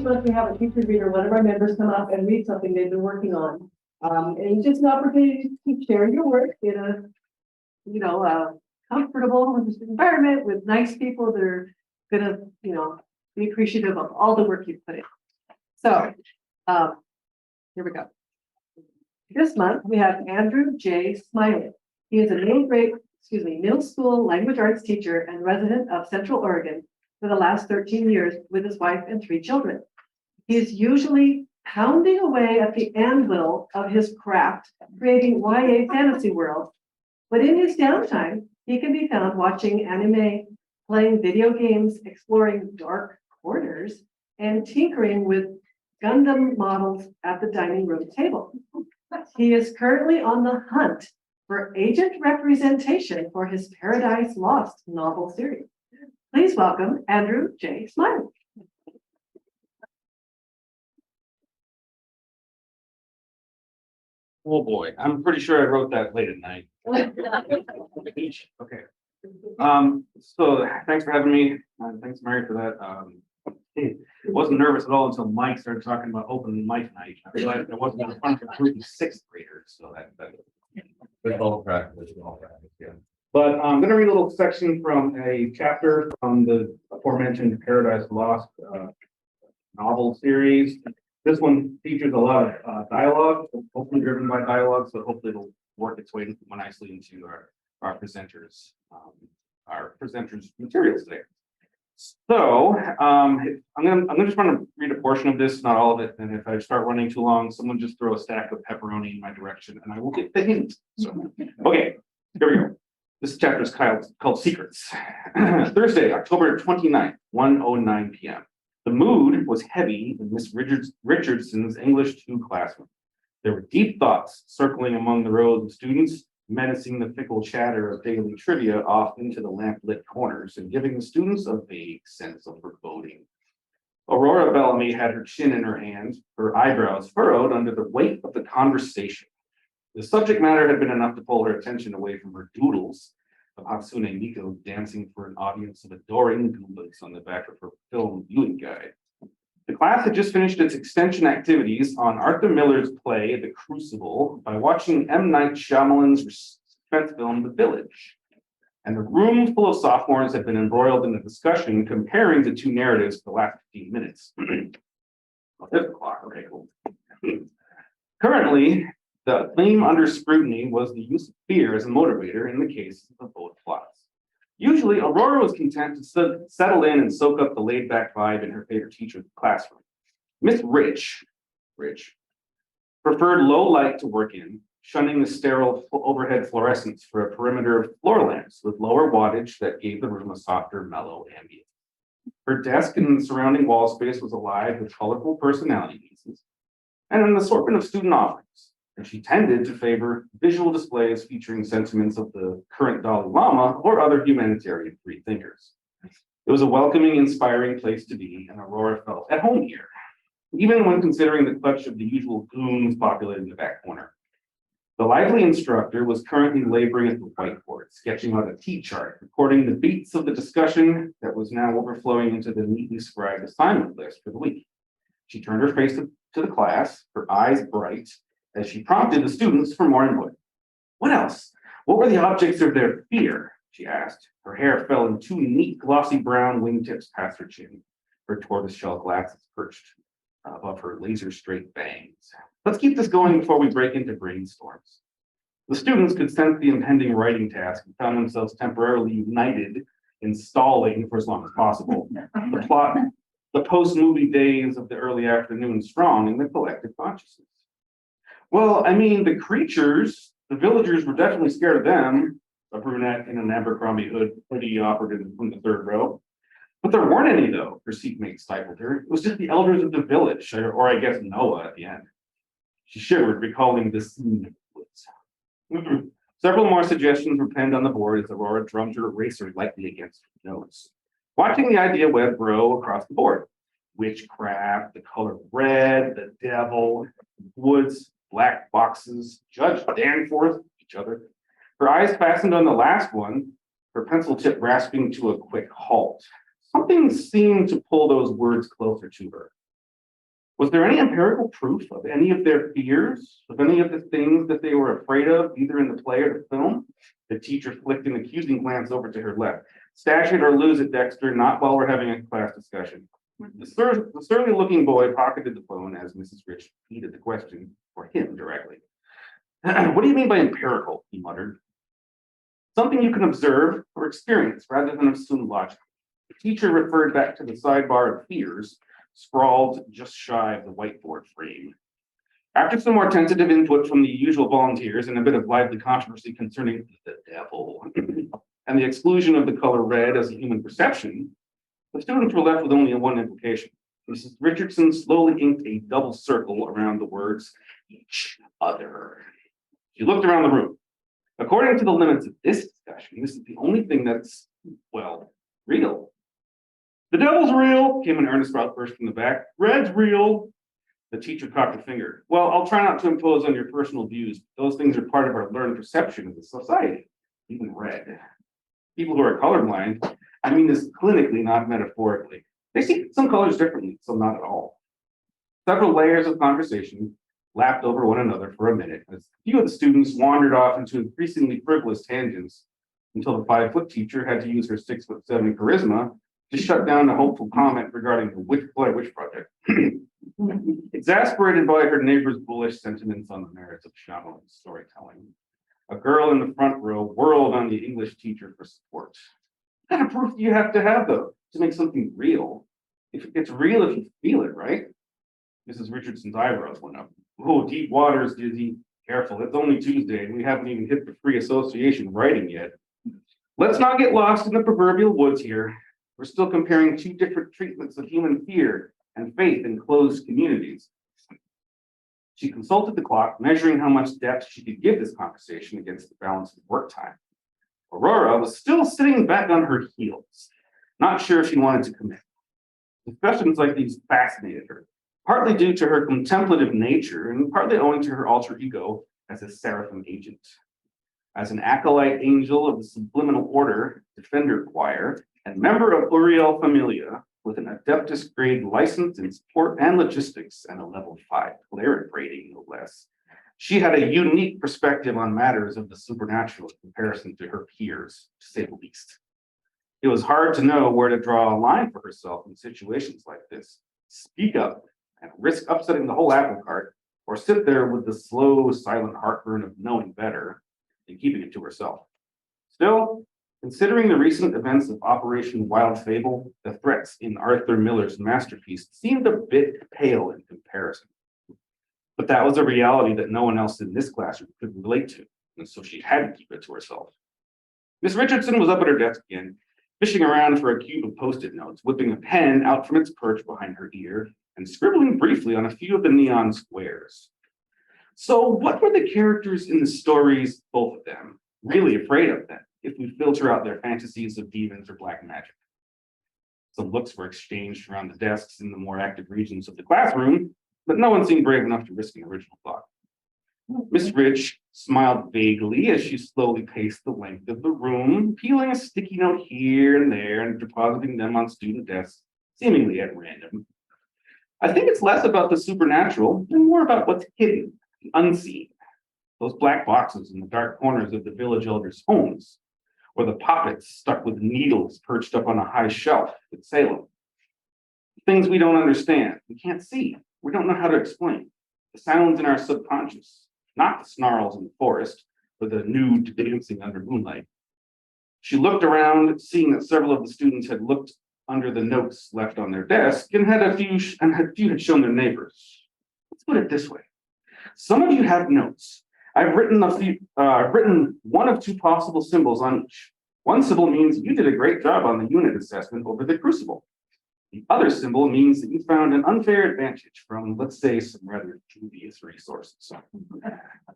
month we have a teacher reader, one of our members come up and read something they've been working on. And just an opportunity to share your work in a, comfortable environment with nice people that are gonna, be appreciative of all the work you've put in. So, here we go. This month we have Andrew J. Smiley. He is a middle school language arts teacher and resident of Central Oregon for the last 13 years with his wife and 3 children. He is usually pounding away at the anvil of his craft, creating YA fantasy worlds. But in his downtime, he can be found watching anime, playing video games, exploring dark corners, and tinkering with Gundam models at the dining room table. He is currently on the hunt for agent representation for his Paradise Lost novel series. Please welcome Andrew J. Smiley. Oh boy, I'm pretty sure I wrote that late at night. Okay. So thanks for having me. Thanks, Mary, for that. I wasn't nervous at all until Mike started talking about open mic night. I realized I wasn't in front of a group of 6th graders, so that. There's all practice, yeah. But I'm going to read a little section from a chapter from the aforementioned Paradise Lost novel series. This one features a lot of dialogue, hopefully driven by dialogue, so hopefully it'll work its way nicely into our presenters' materials today. So I'm gonna just want to read a portion of this, not all of it. And if I start running too long, someone just throw a stack of pepperoni in my direction, and I will get the hint. So, okay, here we go. This chapter is called Secrets. Thursday, October 29th, 1:09 p.m. The mood was heavy in Miss Richardson's English 2 classroom. There were deep thoughts circling among the rows of students, menacing the fickle chatter of daily trivia off into the lamp-lit corners and giving the students a vague sense of foreboding. Aurora Bellamy had her chin in her hand, her eyebrows furrowed under the weight of the conversation. The subject matter had been enough to pull her attention away from her doodles of Hatsune Miku dancing for an audience of adoring Goombas on the back of her film viewing guide. The class had just finished its extension activities on Arthur Miller's play, The Crucible, by watching M. Night Shyamalan's suspense film, The Village. And the room full of sophomores had been embroiled in a discussion comparing the 2 narratives for the last 15 minutes. Oh, there's the clock. Okay, cool. Currently, the theme under scrutiny was the use of fear as a motivator in the case of both plots. Usually, Aurora was content to settle in and soak up the laid-back vibe in her favorite teacher's classroom. Miss Rich preferred low light to work in, shunning the sterile overhead fluorescence for a perimeter of floor lamps with lower wattage that gave the room a softer, mellow ambience. Her desk and the surrounding wall space was alive with colorful personality pieces and an assortment of student offerings. And she tended to favor visual displays featuring sentiments of the current Dalai Lama or other humanitarian free thinkers. It was a welcoming, inspiring place to be, and Aurora felt at home here, even when considering the clutch of the usual goons populating the back corner. The lively instructor was currently laboring at the whiteboard, sketching out a T-chart, recording the beats of the discussion that was now overflowing into the neatly scribed assignment list for the week. She turned her face to the class, her eyes bright, as she prompted the students for more input. What else? What were the objects of their fear? She asked. Her hair fell in 2 neat, glossy brown wingtips past her chin. Her tortoiseshell glasses perched above her laser-straight bangs. Let's keep this going before we break into brainstorms. The students could sense the impending writing task and found themselves temporarily united in stalling for as long as possible. The plot, the post-movie days of the early afternoon strong in the collective consciousness. Well, I mean, the creatures, the villagers were definitely scared of them. A brunette in an Abercrombie hoodie offered from the 3rd row. But there weren't any, though, her seatmate stifled her. It was just the elders of the village, or I guess Noah at the end. She shivered, recalling the scene in the woods. Several more suggestions were penned on the board as Aurora drummed her eraser lightly against her nose. Watching the idea web grow across the board. Witchcraft, the color red, the devil, woods, black boxes, Judge Danforth, each other. Her eyes fastened on the last one, her pencil tip rasping to a quick halt. Something seemed to pull those words closer to her. Was there any empirical proof of any of their fears, of any of the things that they were afraid of, either in the play or the film? The teacher flicked an accusing glance over to her left. Stash it or lose it, Dexter, not while we're having a class discussion. The surly looking boy pocketed the phone as Mrs. Rich repeated the question for him directly. What do you mean by empirical? He muttered. Something you can observe or experience rather than assume logic. The teacher referred back to the sidebar of fears, scrawled just shy of the whiteboard frame. After some more tentative input from the usual volunteers and a bit of lively controversy concerning the devil and the exclusion of the color red as a human perception, the students were left with only one implication. Mrs. Richardson slowly inked a double circle around the words each other. She looked around the room. According to the limits of this discussion, this is the only thing that's, well, real. The devil's real, came an earnest outburst from the back. Red's real. The teacher cocked a finger. Well, I'll try not to impose on your personal views. Those things are part of our learned perception of the society, even red. People who are colorblind, I mean this clinically, not metaphorically. They see some colors differently, some not at all. Several layers of conversation lapped over one another for a minute as a few of the students wandered off into increasingly frivolous tangents until the 5-foot teacher had to use her 6'7" charisma to shut down a hopeful comment regarding the Blair Witch Project. Exasperated by her neighbor's bullish sentiments on the merits of Shyamalan storytelling, a girl in the front row whirled on the English teacher for support. What kind of proof do you have to have, though, to make something real? If it's real, if you feel it, right? Mrs. Richardson's eyebrows went up. Oh, deep waters, Dizzy. Careful, it's only Tuesday, and we haven't even hit the free association writing yet. Let's not get lost in the proverbial woods here. We're still comparing two different treatments of human fear and faith in closed communities. She consulted the clock, measuring how much depth she could give this conversation against the balance of work time. Aurora was still sitting back on her heels, not sure if she wanted to commit. Discussions like these fascinated her, partly due to her contemplative nature and partly owing to her alter ego as a seraphim agent. As an acolyte angel of the Subliminal Order Defender Choir and member of Uriel Familia with an Adeptus grade license in support and logistics and a level 5 cleric rating, no less, she had a unique perspective on matters of the supernatural in comparison to her peers, to say the least. It was hard to know where to draw a line for herself in situations like this. Speak up and risk upsetting the whole apple cart, or sit there with the slow, silent heartburn of knowing better and keeping it to herself. Still, considering the recent events of Operation Wild Fable, the threats in Arthur Miller's masterpiece seemed a bit pale in comparison. But that was a reality that no one else in this classroom could relate to, and so she had to keep it to herself. Miss Richardson was up at her desk again, fishing around for a cube of Post-it notes, whipping a pen out from its perch behind her ear, and scribbling briefly on a few of the neon squares. So what were the characters in the stories, both of them, really afraid of then, if we filter out their fantasies of demons or black magic? Some looks were exchanged around the desks in the more active regions of the classroom, but no one seemed brave enough to risk an original thought. Miss Rich smiled vaguely as she slowly paced the length of the room, peeling a sticky note here and there and depositing them on student desks, seemingly at random. I think it's less about the supernatural and more about what's hidden, the unseen. Those black boxes in the dark corners of the village elders' homes, or the poppets stuck with needles perched up on a high shelf at Salem. Things we don't understand, we can't see, we don't know how to explain. The sounds in our subconscious, not the snarls in the forest, or the nude dancing under moonlight. She looked around, seeing that several of the students had looked under the notes left on their desk and a few had shown their neighbors. Let's put it this way. Some of you have notes. I've written one of two possible symbols on each. One symbol means you did a great job on the unit assessment over the crucible. The other symbol means that you found an unfair advantage from, let's say, some rather dubious resources.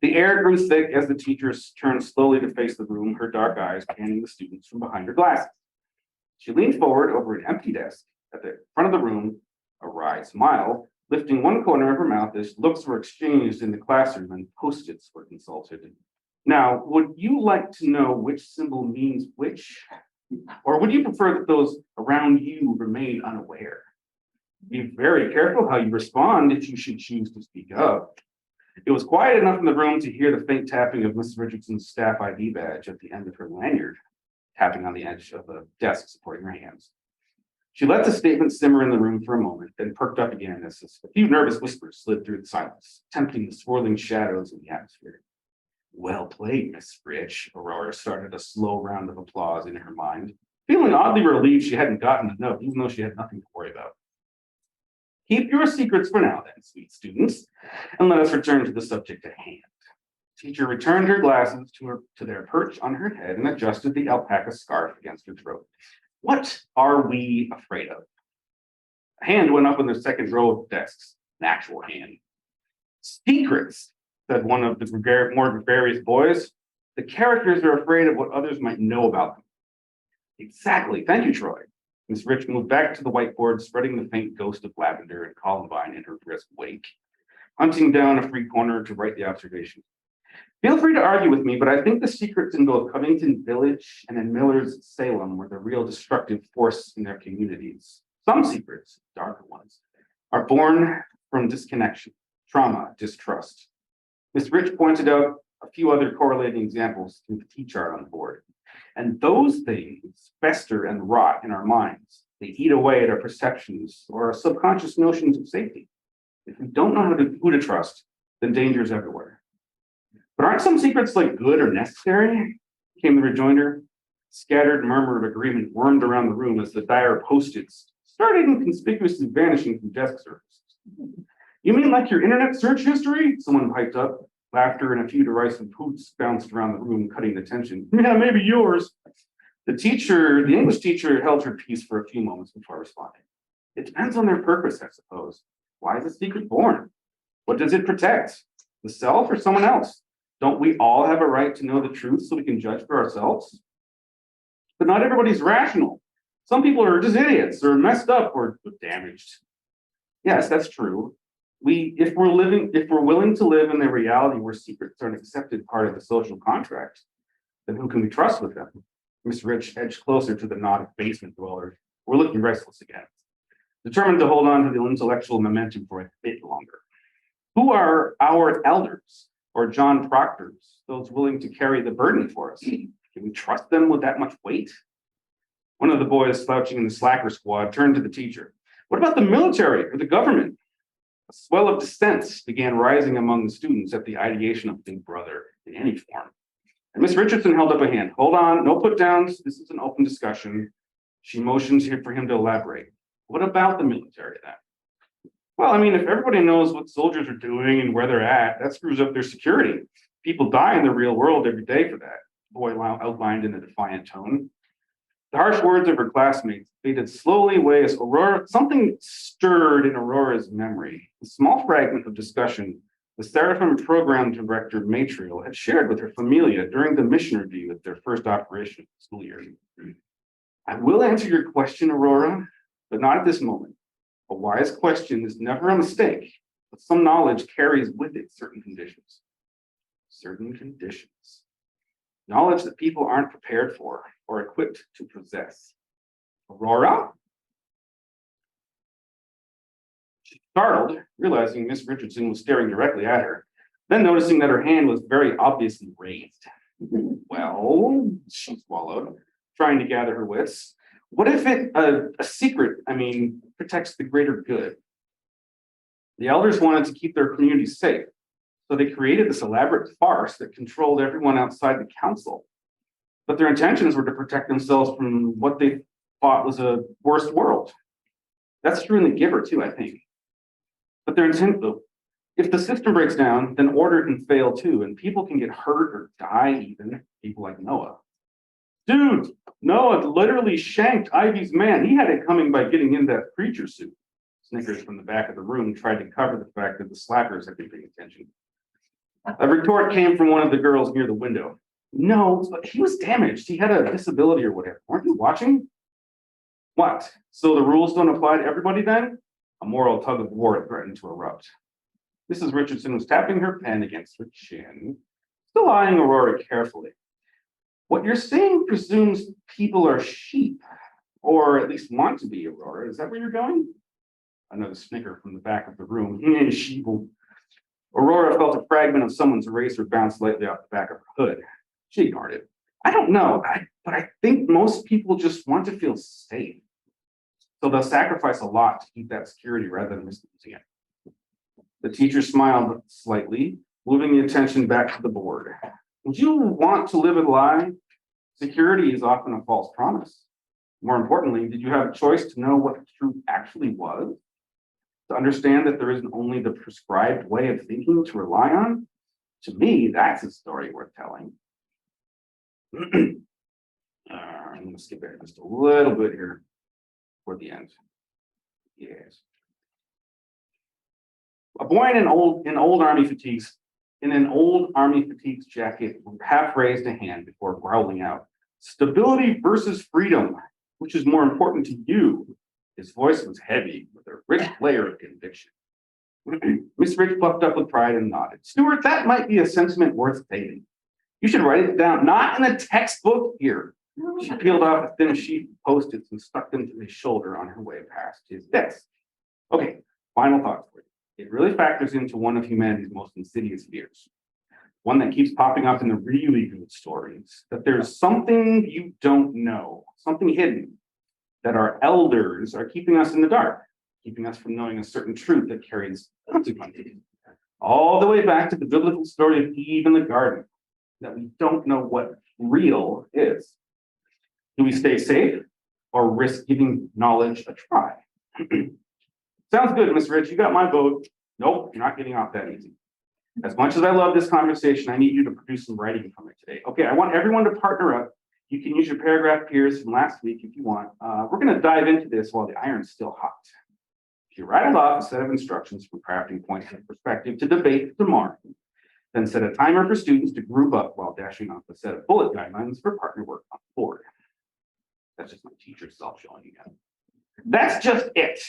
The air grew thick as the teacher turned slowly to face the room, her dark eyes scanning the students from behind her glasses. She leaned forward over an empty desk at the front of the room, a wry smile, lifting one corner of her mouth as looks were exchanged in the classroom and Post-its were consulted. Now, would you like to know which symbol means which? Or would you prefer that those around you remain unaware? Be very careful how you respond if you should choose to speak up. It was quiet enough in the room to hear the faint tapping of Miss Richardson's staff ID badge at the end of her lanyard, tapping on the edge of the desk supporting her hands. She let the statement simmer in the room for a moment, then perked up again as a few nervous whispers slid through the silence, tempting the swirling shadows in the atmosphere. Well played, Miss Rich. Aurora started a slow round of applause in her mind, feeling oddly relieved she hadn't gotten a note, even though she had nothing to worry about. Keep your secrets for now, then, sweet students, and let us return to the subject at hand. Teacher returned her glasses to their perch on her head and adjusted the alpaca scarf against her throat. What are we afraid of? A hand went up in the second row of desks, an actual hand. Secrets, said one of the more gregarious boys. The characters are afraid of what others might know about them. Exactly. Thank you, Troy. Miss Rich moved back to the whiteboard, spreading the faint ghost of lavender and columbine in her brisk wake, hunting down a free corner to write the observation. Feel free to argue with me, but I think the secrets in both Covington Village and in Miller's Salem were the real destructive force in their communities. Some secrets, darker ones, are born from disconnection, trauma, distrust. Miss Rich pointed out a few other correlating examples through the T-chart on the board. And those things fester and rot in our minds. They eat away at our perceptions or our subconscious notions of safety. If we don't know who to trust, then danger is everywhere. But aren't some secrets like good or necessary? Came the rejoinder. Scattered murmur of agreement wormed around the room as the dire post-its started inconspicuously vanishing from desk surfaces. You mean like your internet search history? Someone piped up. Laughter and a few derisive hoots bounced around the room, cutting the tension. Yeah, maybe yours. The English teacher, held her peace for a few moments before responding. It depends on their purpose, I suppose. Why is a secret born? What does it protect? The self or someone else? Don't we all have a right to know the truth so we can judge for ourselves? But not everybody's rational. Some people are just idiots or messed up or damaged. Yes, that's true. If we're willing to live in the reality where secrets are an accepted part of the social contract, then who can we trust with them? Miss Rich edged closer to the knot of basement dwellers. We're looking restless again, determined to hold on to the intellectual momentum for a bit longer. Who are our elders or John Proctors, those willing to carry the burden for us? Can we trust them with that much weight? One of the boys slouching in the slacker squad turned to the teacher. What about the military or the government? A swell of dissent began rising among the students at the ideation of Big Brother in any form. And Miss Richardson held up a hand. Hold on, no put downs. This is an open discussion. She motioned for him to elaborate. What about the military then? Well, I mean, if everybody knows what soldiers are doing and where they're at, that screws up their security. People die in the real world every day for that, the boy outlined in a defiant tone. The harsh words of her classmates faded slowly away as something stirred in Aurora's memory. A small fragment of discussion the Seraphim program director Matriel had shared with her familia during the mission review at their first operation of the school year. I will answer your question, Aurora, but not at this moment. A wise question is never a mistake, but some knowledge carries with it certain conditions. Certain conditions. Knowledge that people aren't prepared for or equipped to possess. Aurora? She startled, realizing Miss Richardson was staring directly at her, then noticing that her hand was very obviously raised. Well, she swallowed, trying to gather her wits. What if a secret, protects the greater good? The elders wanted to keep their community safe, so they created this elaborate farce that controlled everyone outside the council. But their intentions were to protect themselves from what they thought was a worse world. That's true in the giver too, I think. But their intent, though, if the system breaks down, then order can fail too, and people can get hurt or die even, people like Noah. Dude, Noah literally shanked Ivy's man. He had it coming by getting in that preacher suit. Snickers from the back of the room tried to cover the fact that the slackers had been paying attention. A retort came from one of the girls near the window. No, but he was damaged. He had a disability or whatever. Weren't you watching? What? So the rules don't apply to everybody then? A moral tug of war threatened to erupt. Mrs. Richardson was tapping her pen against her chin, still eyeing Aurora carefully. What you're saying presumes people are sheep, or at least want to be, Aurora. Is that where you're going? Another snicker from the back of the room. Sheeple. Aurora felt a fragment of someone's eraser bounce lightly off the back of her hood. She ignored it. I don't know, but I think most people just want to feel safe. So they'll sacrifice a lot to keep that security rather than misusing it. The teacher smiled slightly, moving the attention back to the board. Would you want to live a lie? Security is often a false promise. More importantly, did you have a choice to know what the truth actually was? To understand that there isn't only the prescribed way of thinking to rely on? To me, that's a story worth telling. I'm going to skip ahead just a little bit here for the end. Yes. A boy in an old army fatigues jacket half raised a hand before growling out, "Stability versus freedom. Which is more important to you?" His voice was heavy with a rich layer of conviction. Miss Rich puffed up with pride and nodded. "Stuart, that might be a sentiment worth stating. You should write it down, not in a textbook here." She peeled off a thin sheet of Post-its and stuck them to his shoulder on her way past his desk. Okay, final thoughts for you. It really factors into one of humanity's most insidious fears. One that keeps popping up in the really good stories, that there's something you don't know, something hidden, that our elders are keeping us in the dark, keeping us from knowing a certain truth that carries consequences. All the way back to the biblical story of Eve in the garden, that we don't know what real is. Do we stay safe or risk giving knowledge a try? Sounds good, Miss Rich. You got my vote. Nope, you're not getting off that easy. As much as I love this conversation, I need you to produce some writing from it today. Okay, I want everyone to partner up. You can use your paragraph peers from last week if you want. We're going to dive into this while the iron's still hot. If you rattled off a set of instructions from crafting points of perspective to debate tomorrow, then set a timer for students to group up while dashing off a set of bullet guidelines for partner work on the board. That's just my teacher self showing again. That's just it.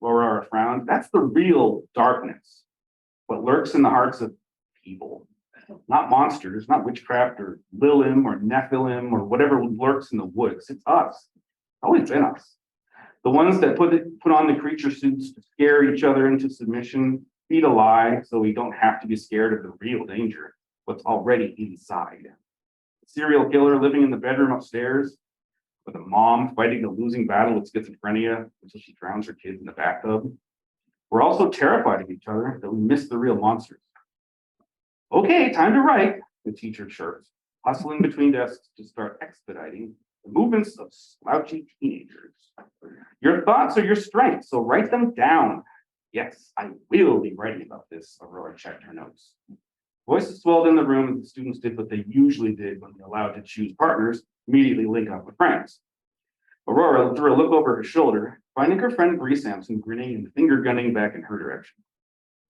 Aurora frowned. That's the real darkness. What lurks in the hearts of people. Not monsters, not witchcraft or Lilim or Nephilim or whatever lurks in the woods. It's us. It's always been us. The ones that put on the creature suits to scare each other into submission, feed a lie so we don't have to be scared of the real danger, what's already inside. A serial killer living in the bedroom upstairs, with a mom fighting a losing battle with schizophrenia until she drowns her kids in the bathtub. We're also terrified of each other that we miss the real monsters. Okay, time to write, the teacher chirps, hustling between desks to start expediting the movements of slouchy teenagers. Your thoughts are your strength, so write them down. Yes, I will be writing about this, Aurora checked her notes. Voices swelled in the room as the students did what they usually did when they're allowed to choose partners, immediately link up with friends. Aurora threw a look over her shoulder, finding her friend Bree Sampson grinning and finger gunning back in her direction.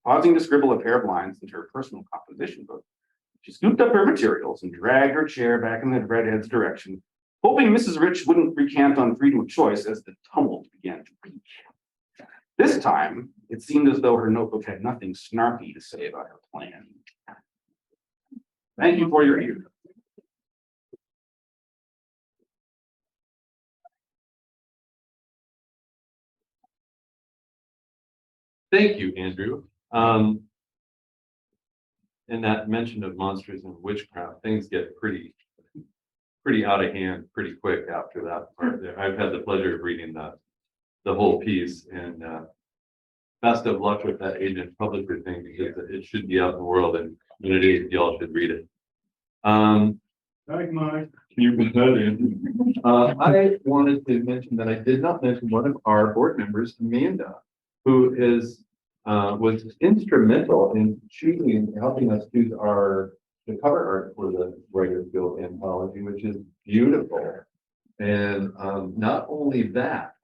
Pausing to scribble a pair of lines into her personal composition book, she scooped up her materials and dragged her chair back in the redhead's direction, hoping Mrs. Rich wouldn't recant on freedom of choice as the tumult began to reach. This time, it seemed as though her notebook had nothing snarky to say about her plan. Thank you for your ear. Thank you, Andrew. In that mention of monsters and witchcraft, things get pretty out of hand pretty quick after that part there. I've had the pleasure of reading the whole piece, and best of luck with that agent publisher thing, because it should be out in the world, and when it is, y'all should read it. Thank Mike. You bet, Andrew. I wanted to mention that I did not mention one of our board members, Amanda, who was instrumental in helping us choose the cover art for the Writers Guild anthology, which is beautiful. And not only that,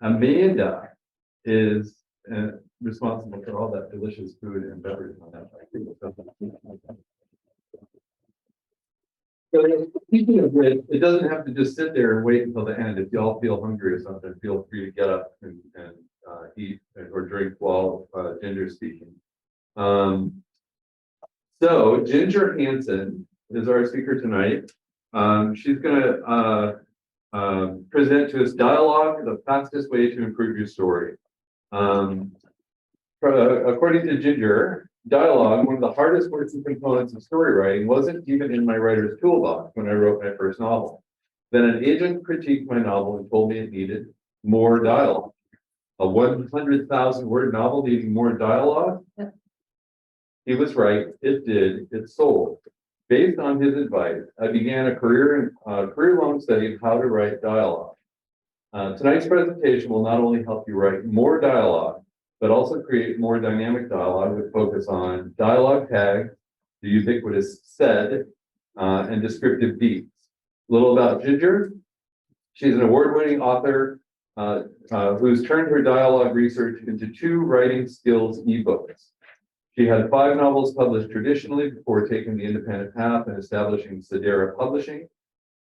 Amanda is responsible for all that delicious food and beverage on that. So speaking of which, it doesn't have to just sit there and wait until the end. If y'all feel hungry or something, feel free to get up and eat or drink while Ginger's speaking. So Ginger Hanson is our speaker tonight. She's going to present to us dialogue, the fastest way to improve your story. According to Ginger, dialogue, one of the hardest words and components of story writing, wasn't even in my writer's toolbox when I wrote my first novel. Then an agent critiqued my novel and told me it needed more dialogue. A 100,000 word novel needing more dialogue? He was right. It did. It sold. Based on his advice, I began a career-long study of how to write dialogue. Tonight's presentation will not only help you write more dialogue, but also create more dynamic dialogue with focus on dialogue tags, the ubiquitous said, and descriptive beats. A little about Ginger. She's an award-winning author who's turned her dialogue research into 2 writing skills ebooks. She had 5 novels published traditionally before taking the independent path and establishing Sedera Publishing.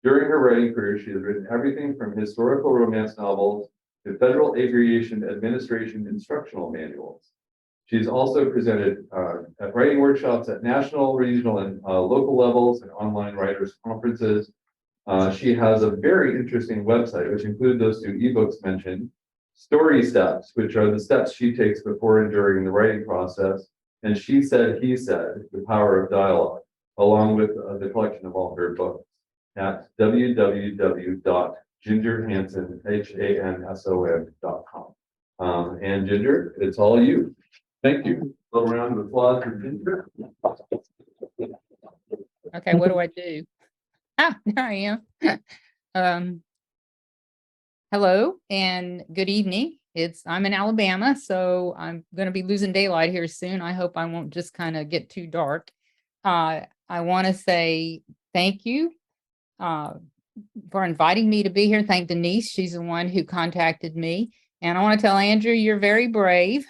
During her writing career, she has written everything from historical romance novels to Federal Aviation Administration instructional manuals. She's also presented at writing workshops at national, regional, and local levels and online writers conferences. She has a very interesting website, which include those 2 ebooks mentioned, Story Steps, which are the steps she takes before and during the writing process, and She Said, He Said, The Power of Dialogue, along with the collection of all her books at www.gingerhanson.com. And Ginger, it's all you. Thank you. A little round of applause for Ginger. Okay, what do I do? Ah, there I am. Hello and good evening. I'm in Alabama, so I'm going to be losing daylight here soon. I hope I won't just kind of get too dark. I want to say thank you for inviting me to be here. Thank Denise. She's the one who contacted me. And I want to tell Andrew, you're very brave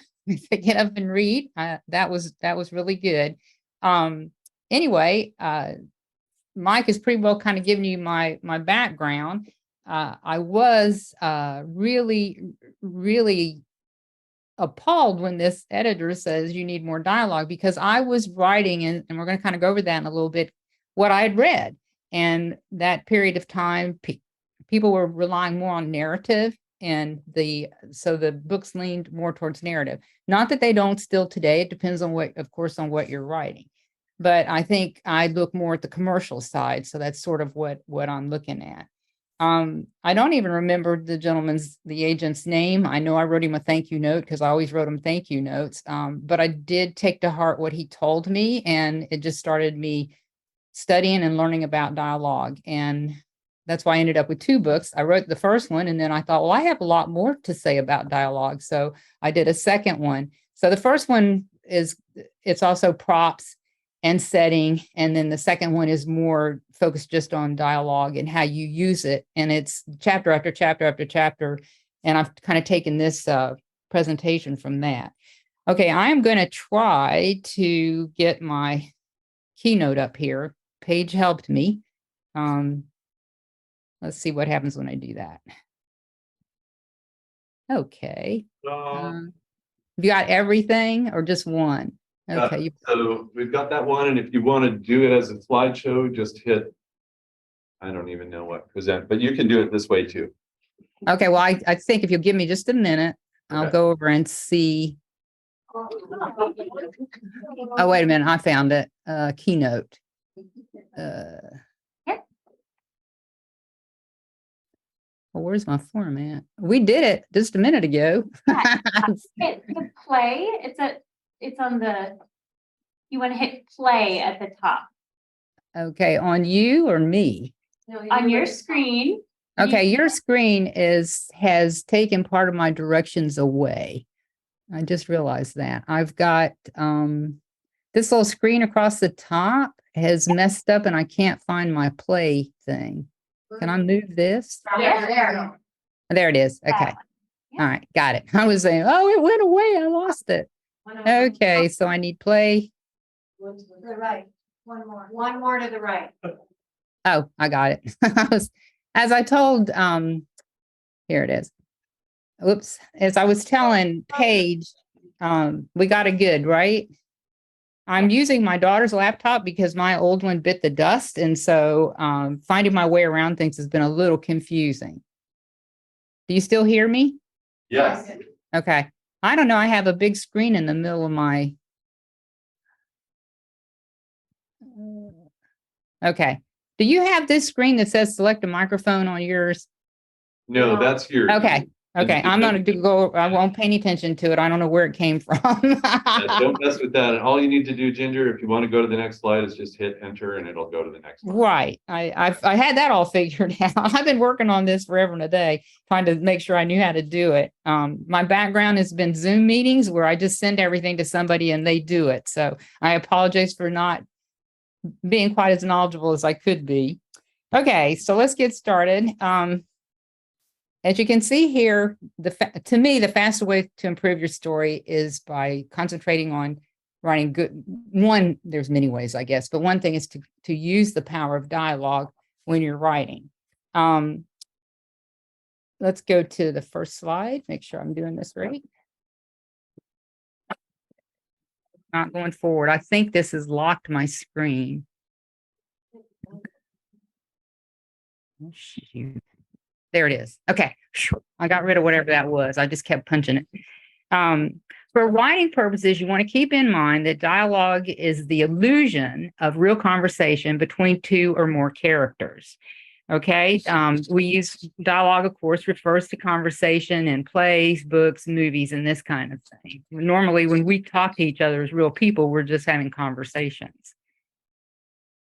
to get up and read. That was really good. Anyway, Mike has pretty well kind of given you my background. I was really appalled when this editor says you need more dialogue, because I was writing, and we're going to kind of go over that in a little bit, what I had read. And that period of time, people were relying more on narrative, and so the books leaned more towards narrative. Not that they don't still today. It depends on of course, on what you're writing. But I think I look more at the commercial side. So that's sort of what I'm looking at. I don't even remember the agent's name. I know I wrote him a thank you note because I always wrote him thank you notes. But I did take to heart what he told me, and it just started me studying and learning about dialogue. And that's why I ended up with 2 books. I wrote the first one, and then I thought, well, I have a lot more to say about dialogue. So I did a second one. So the first one it's also props and setting. And then the second one is more focused just on dialogue and how you use it. And it's chapter after chapter after chapter. And I've kind of taken this presentation from that. Okay, I am going to try to get my keynote up here. Paige helped me. Let's see what happens when I do that. Okay. Have you got everything or just one? Okay. So we've got that one, and if you want to do it as a slideshow, just hit, I don't even know what present, but you can do it this way too. Okay, well, I think if you'll give me just a minute, I'll Okay. go over and see. Oh, wait a minute, I found it. Keynote. Well, where's my format? We did it just a minute ago. Hit the play. It's on you want to hit play at the top. Okay, on you or me? On your screen. Okay, your screen has taken part of my directions away. I just realized that. I've got this little screen across the top has messed up and I can't find my play thing. Can I move this? There it is. Okay. All right, got it. I was saying, oh, it went away. I lost it. Okay, so I need play. To the right. One more to the right. Oh, I got it. As I told, here it is. Oops. As I was telling Paige, we got it good, right? I'm using my daughter's laptop because my old one bit the dust. And so finding my way around things has been a little confusing. Do you still hear me? Yes. Okay. I don't know. I have a big screen in the middle of my. Okay. Do you have this screen that says select a microphone on yours? No, that's yours. Okay. Okay. I'm going to go, I won't pay any attention to it. I don't know where it came from. Don't mess with that. And all you need to do, Ginger, if you want to go to the next slide, is just hit enter and it'll go to the next one. Right. I had that all figured out. I've been working on this forever and a day, trying to make sure I knew how to do it. My background has been Zoom meetings where I just send everything to somebody and they do it. So I apologize for not being quite as knowledgeable as I could be. Okay, so let's get started. As you can see here, to me, the fastest way to improve your story is by concentrating on writing good. One, there's many ways, I guess, but one thing is to use the power of dialogue when you're writing. Let's go to the first slide, make sure I'm doing this right. Not going forward. I think this has locked my screen. Oh, shoot. There it is. Okay. I got rid of whatever that was. I just kept punching it. For writing purposes, you want to keep in mind that dialogue is the illusion of real conversation between two or more characters. Okay. We use dialogue, of course, refers to conversation in plays, books, movies, and this kind of thing. Normally, when we talk to each other as real people, we're just having conversations.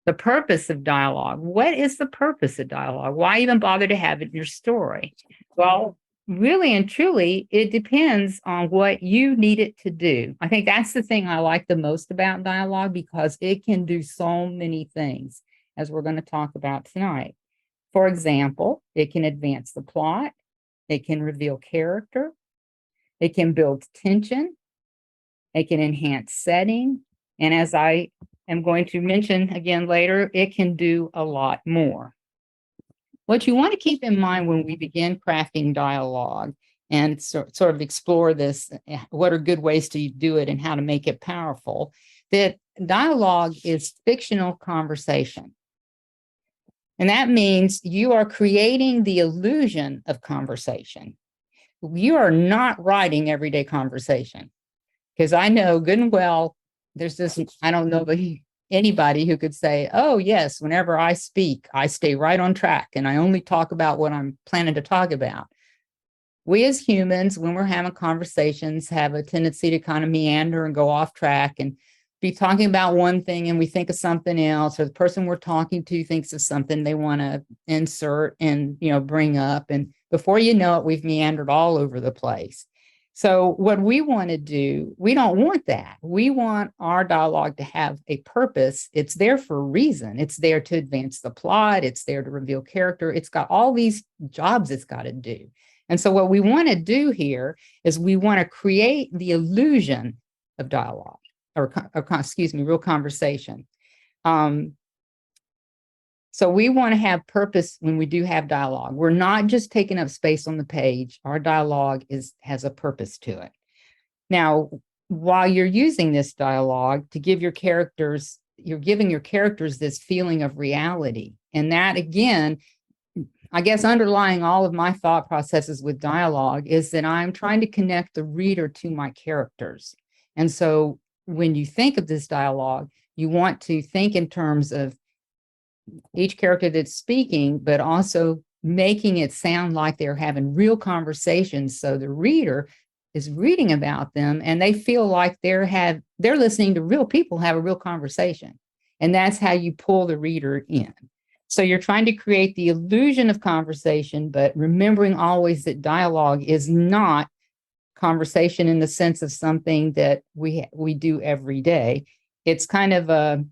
The purpose of dialogue. What is the purpose of dialogue? Why even bother to have it in your story? Well, really and truly, it depends on what you need it to do. I think that's the thing I like the most about dialogue because it can do so many things, as we're going to talk about tonight. For example, it can advance the plot. It can reveal character. It can build tension. It can enhance setting. And as I am going to mention again later, it can do a lot more. What you want to keep in mind when we begin crafting dialogue and sort of explore this, what are good ways to do it and how to make it powerful, that dialogue is fictional conversation. And that means you are creating the illusion of conversation. You are not writing everyday conversation. Because I know good and well, there's this, I don't know anybody who could say, oh, yes, whenever I speak, I stay right on track and I only talk about what I'm planning to talk about. We as humans, when we're having conversations, have a tendency to kind of meander and go off track and be talking about one thing and we think of something else, or the person we're talking to thinks of something they want to insert and, bring up. And before you know it, we've meandered all over the place. So what we want to do, we don't want that. We want our dialogue to have a purpose. It's there for a reason. It's there to advance the plot. It's there to reveal character. It's got all these jobs it's got to do. And so what we want to do here is we want to create the illusion of dialogue or real conversation. So we want to have purpose when we do have dialogue. We're not just taking up space on the page. Our dialogue has a purpose to it. Now, while you're using this dialogue to give your characters, you're giving your characters this feeling of reality. And that, again, I guess underlying all of my thought processes with dialogue is that I'm trying to connect the reader to my characters. And so when you think of this dialogue, you want to think in terms of each character that's speaking, but also making it sound like they're having real conversations. So the reader is reading about them and they feel like they're listening to real people have a real conversation. And that's how you pull the reader in. So you're trying to create the illusion of conversation, but remembering always that dialogue is not conversation in the sense of something that we do every day. It's kind of a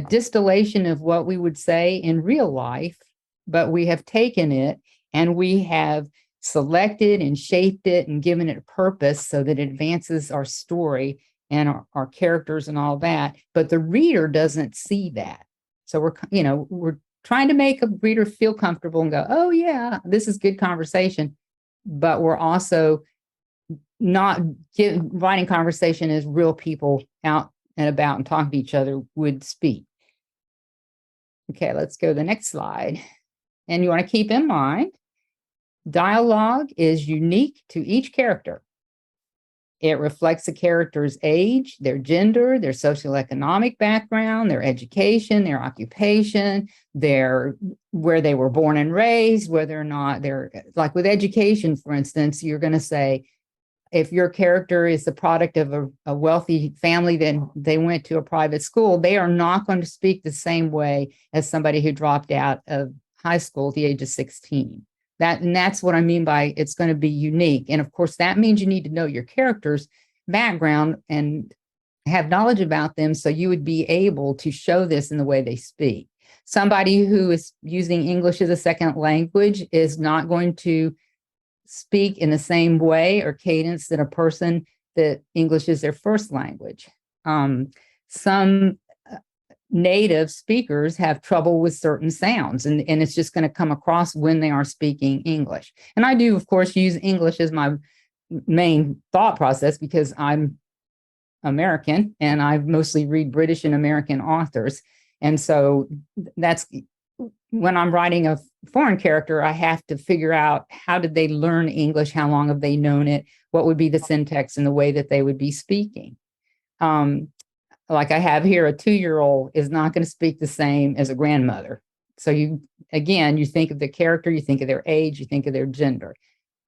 distillation of what we would say in real life, but we have taken it and we have selected and shaped it and given it a purpose so that it advances our story and our characters and all that. But the reader doesn't see that. So we're trying to make a reader feel comfortable and go, oh yeah, this is good conversation. But we're also not writing conversation as real people out and about and talking to each other would speak. Okay, let's go to the next slide. And you want to keep in mind, dialogue is unique to each character. It reflects the character's age, their gender, their socioeconomic background, their education, their occupation, their where they were born and raised, whether or not they're like with education, for instance, you're going to say, if your character is the product of a wealthy family, then they went to a private school, they are not going to speak the same way as somebody who dropped out of high school at the age of 16. That's what I mean by it's going to be unique. And of course, that means you need to know your character's background and have knowledge about them so you would be able to show this in the way they speak. Somebody who is using English as a second language is not going to speak in the same way or cadence that a person that English is their first language. Some native speakers have trouble with certain sounds, and it's just going to come across when they are speaking English. And I do, of course, use English as my main thought process because I'm American and I mostly read British and American authors. And so that's when I'm writing a foreign character, I have to figure out how did they learn English? How long have they known it? What would be the syntax and the way that they would be speaking? Like I have here, a 2-year-old is not going to speak the same as a grandmother. So you think of the character, you think of their age, you think of their gender.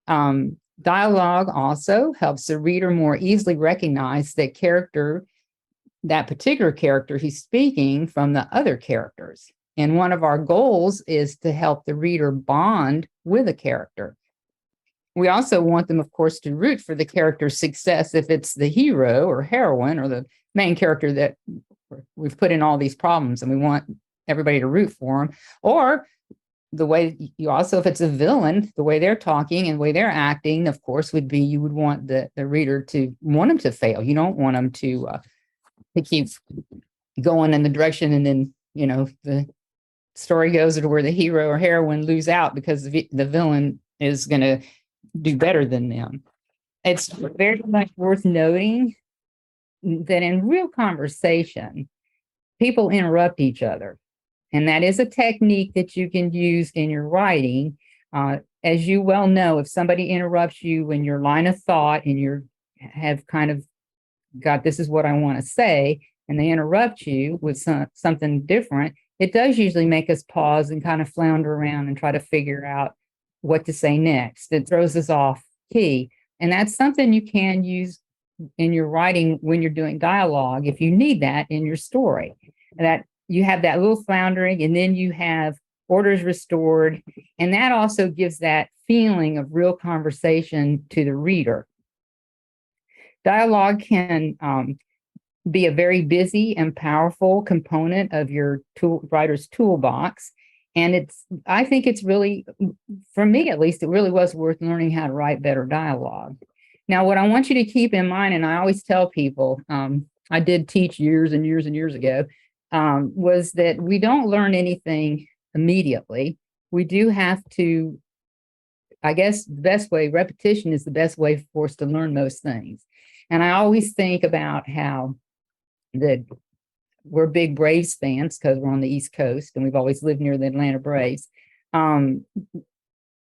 Dialogue also helps the reader more easily recognize that particular character who's speaking from the other characters. And one of our goals is to help the reader bond with a character. We also want them, of course, to root for the character's success if it's the hero or heroine or the main character that we've put in all these problems and we want everybody to root for them. Or the way you also, if it's a villain, the way they're talking and the way they're acting, of course, would be you would want the reader to want them to fail. You don't want them to keep going in the direction and then, the story goes to where the hero or heroine lose out because the villain is going to do better than them. It's very much worth noting that in real conversation, people interrupt each other. And that is a technique that you can use in your writing. As you well know, if somebody interrupts you in your line of thought and you have kind of got, this is what I want to say, and they interrupt you with something different, it does usually make us pause and kind of flounder around and try to figure out what to say next. It throws us off key. And that's something you can use in your writing when you're doing dialogue, if you need that in your story, that you have that little floundering and then you have orders restored. And that also gives that feeling of real conversation to the reader. Dialogue can be a very busy and powerful component of your writer's toolbox. And I think it's really, for me at least, it really was worth learning how to write better dialogue. Now, what I want you to keep in mind, and I always tell people, I did teach years and years and years ago, was that we don't learn anything immediately. We do have to, I guess the best way, repetition is the best way for us to learn most things. And I always think about how we're big Braves fans because we're on the East Coast and we've always lived near the Atlanta Braves. You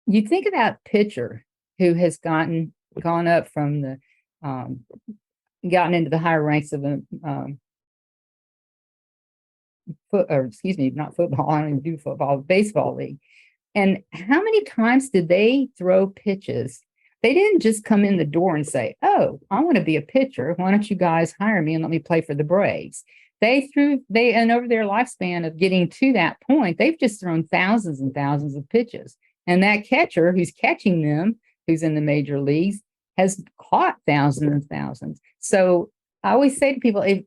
think of that pitcher who has gone up from the gotten into the higher ranks of not football, I don't even do football, baseball league. And how many times did they throw pitches? They didn't just come in the door and say, oh, I want to be a pitcher. Why don't you guys hire me and let me play for the Braves? And over their lifespan of getting to that point, they've just thrown thousands and thousands of pitches. And that catcher who's catching them, who's in the major leagues, has caught thousands and thousands. So I always say to people, I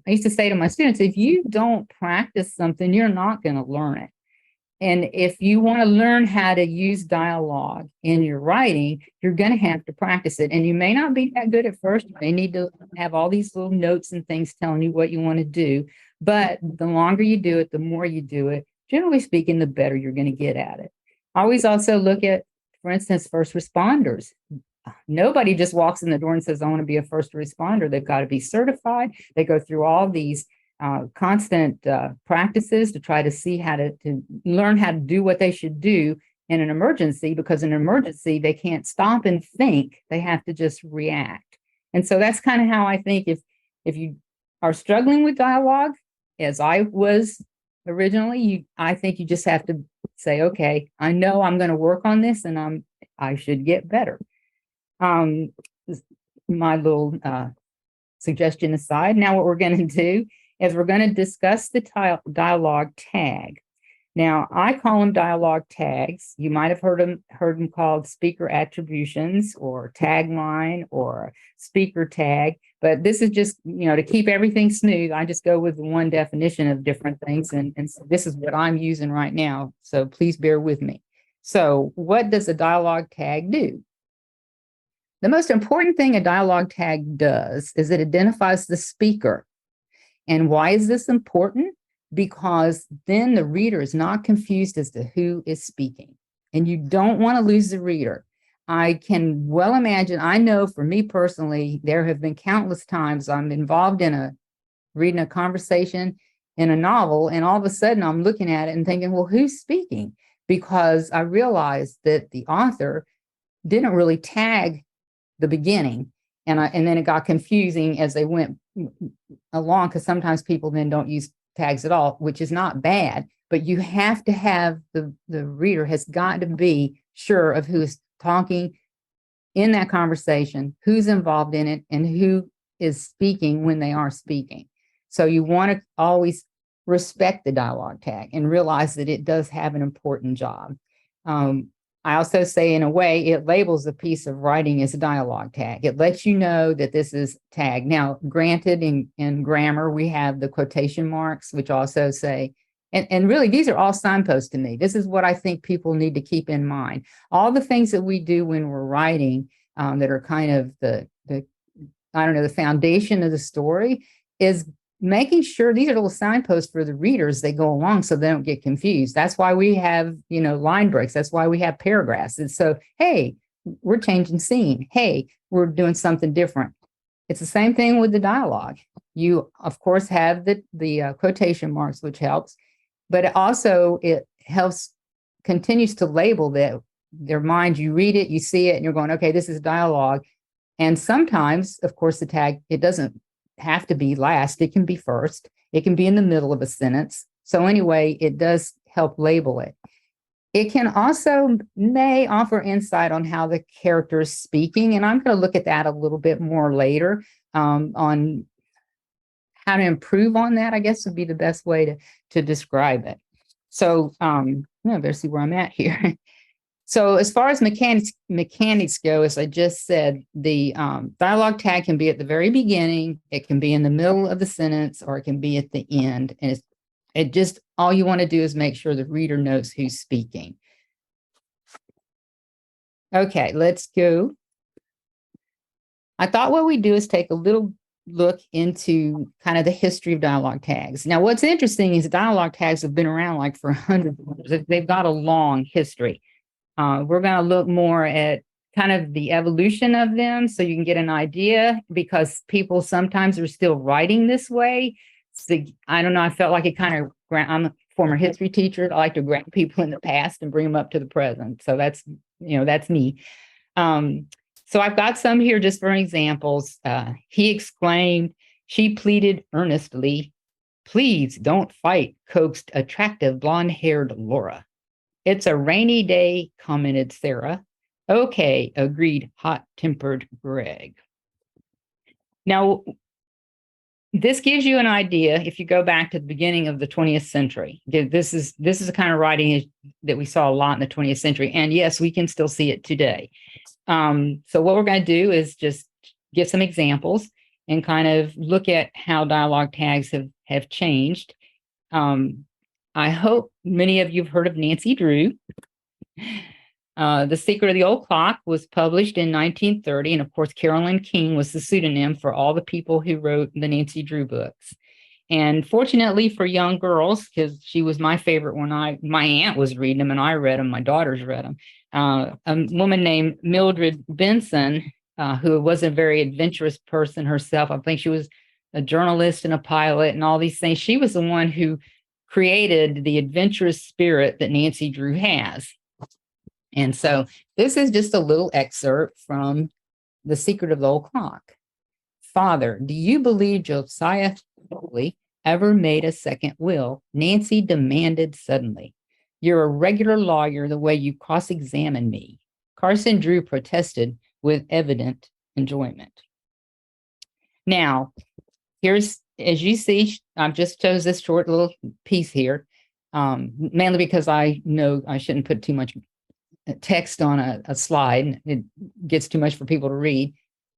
used to say to my students, if you don't practice something, you're not going to learn it. And if you want to learn how to use dialogue in your writing, you're going to have to practice it. And you may not be that good at first. You may need to have all these little notes and things telling you what you want to do. But the longer you do it, the more you do it, generally speaking, the better you're going to get at it. I always also look at, for instance, first responders. Nobody just walks in the door and says, I want to be a first responder. They've got to be certified. They go through all these constant practices to try to see how to learn how to do what they should do in an emergency, because in an emergency, they can't stop and think. They have to just react. And so that's kind of how I think if you are struggling with dialogue, as I was originally, I think you just have to say, okay, I know I'm going to work on this and I should get better. My little suggestion aside, now what we're going to do is we're going to discuss the dialogue tag. Now, I call them dialogue tags. You might have heard them called speaker attributions or tagline or speaker tag. But this is just, to keep everything smooth, I just go with one definition of different things. And so this is what I'm using right now. So please bear with me. So what does a dialogue tag do? The most important thing a dialogue tag does is it identifies the speaker. And why is this important? Because then the reader is not confused as to who is speaking. And you don't want to lose the reader. I can well imagine, I know for me personally, there have been countless times I'm involved in reading a conversation in a novel, and all of a sudden I'm looking at it and thinking, well, who's speaking? Because I realized that the author didn't really tag the beginning. And then it got confusing as they went along, because sometimes people then don't use tags at all, which is not bad, but you have to have the reader has got to be sure of who's talking in that conversation, who's involved in it, and who is speaking when they are speaking. So you want to always respect the dialogue tag and realize that it does have an important job. I also say, in a way, it labels a piece of writing as a dialogue tag. It lets you know that this is tagged. Now, granted, in grammar, we have the quotation marks, which also say, and really, these are all signposts to me. This is what I think people need to keep in mind. All the things that we do when we're writing that are kind of the foundation of the story is making sure these are little signposts for the readers they go along so they don't get confused. That's why we have, line breaks. That's why we have paragraphs. And so, hey, we're changing scene. Hey, we're doing something different. It's the same thing with the dialogue. You, of course, have the quotation marks, which helps, but it helps, continues to label their mind. You read it, you see it, and you're going, okay, this is dialogue. And sometimes, of course, the tag, it doesn't have to be last. It can be first. It can be in the middle of a sentence. So anyway, it does help label it. It can also may offer insight on how the character is speaking. And I'm going to look at that a little bit more later on how to improve on that, I guess would be the best way to describe it. So better see where I'm at here. So as far as mechanics go, as I just said, the dialogue tag can be at the very beginning, it can be in the middle of the sentence, or it can be at the end. And it just, all you want to do is make sure the reader knows who's speaking. Okay, let's go. I thought what we do is take a little look into kind of the history of dialogue tags. Now, what's interesting is dialogue tags have been around like for hundreds of years. They've got a long history. We're going to look more at kind of the evolution of them so you can get an idea, because people sometimes are still writing this way. So, I don't know, I felt like it kind of, I'm a former history teacher. I like to grab people in the past and bring them up to the present. So that's me. So I've got some here just for examples. He exclaimed, she pleaded earnestly, please don't fight, coaxed attractive blonde-haired Laura. It's a rainy day, commented Sarah. Okay, agreed hot-tempered Greg. Now, this gives you an idea if you go back to the beginning of the 20th century. This is the kind of writing that we saw a lot in the 20th century. And yes, we can still see it today. So what we're going to do is just give some examples and kind of look at how dialogue tags have changed. I hope many of you have heard of Nancy Drew. The Secret of the Old Clock was published in 1930. And of course, Carolyn King was the pseudonym for all the people who wrote the Nancy Drew books. And fortunately for young girls, because she was my favorite when my aunt was reading them and I read them, my daughters read them. A woman named Mildred Benson, who was a very adventurous person herself. I think she was a journalist and a pilot and all these things. She was the one who created the adventurous spirit that Nancy Drew has. And so this is just a little excerpt from The Secret of the Old Clock. Father, do you believe Josiah Foley ever made a second will? Nancy demanded suddenly. You're a regular lawyer the way you cross-examine me. Carson Drew protested with evident enjoyment. Now, here's, as you see, I've just chose this short little piece here, mainly because I know I shouldn't put too much text on a slide. It gets too much for people to read,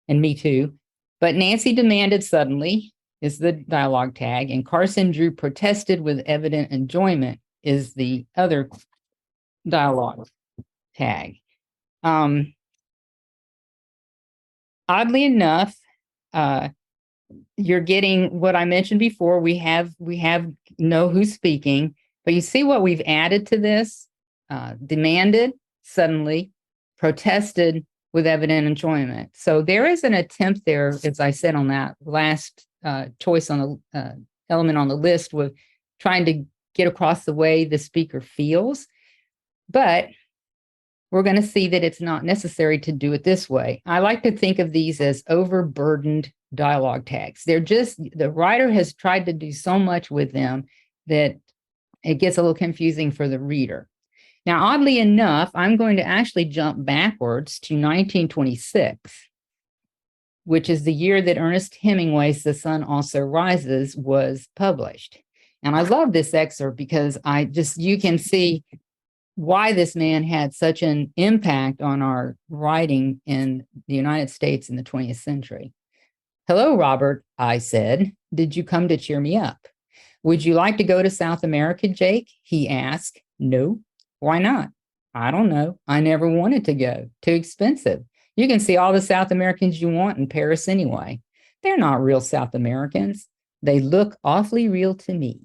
and me too. But Nancy demanded suddenly is the dialogue tag, and Carson Drew protested with evident enjoyment is the other dialogue tag. Oddly enough, you're getting what I mentioned before. We have know who's speaking, but you see what we've added to this: demanded suddenly, protested with evident enjoyment. So there is an attempt there, as I said on that last choice on the element on the list, with trying to get across the way the speaker feels. But we're going to see that it's not necessary to do it this way. I like to think of these as overburdened dialogue tags. They're just, the writer has tried to do so much with them that it gets a little confusing for the reader. Now, oddly enough, I'm going to actually jump backwards to 1926, which is the year that Ernest Hemingway's The Sun Also Rises was published. And I love this excerpt because you can see why this man had such an impact on our writing in the United States in the 20th century. Hello, Robert, I said. Did you come to cheer me up? Would you like to go to South America, Jake? He asked. No. Why not? I don't know. I never wanted to go. Too expensive. You can see all the South Americans you want in Paris anyway. They're not real South Americans. They look awfully real to me.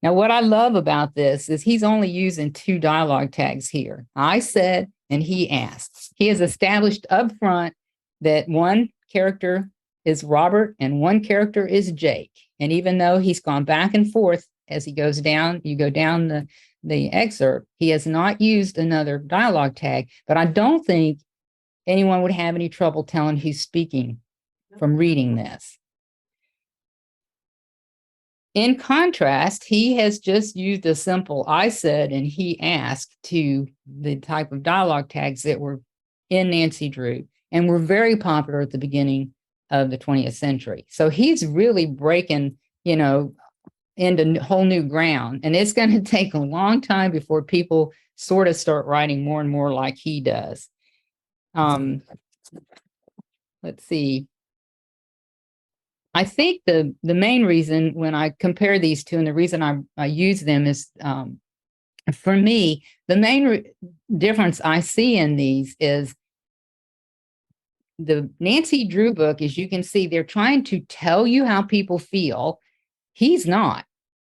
Now, what I love about this is he's only using two dialogue tags here. I said, and he asked. He has established up front that one character is Robert and one character is Jake. And even though he's gone back and forth as he goes down, you go down the excerpt, he has not used another dialogue tag, but I don't think anyone would have any trouble telling who's speaking from reading this. In contrast, he has just used a simple I said and he asked to the type of dialogue tags that were in Nancy Drew and were very popular at the beginning of the 20th century. So he's really breaking, into whole new ground. And it's going to take a long time before people sort of start writing more and more like he does. Let's see. I think the main reason when I compare these two and the reason I use them is, for me, the main difference I see in these is the Nancy Drew book, as you can see, they're trying to tell you how people feel. He's not.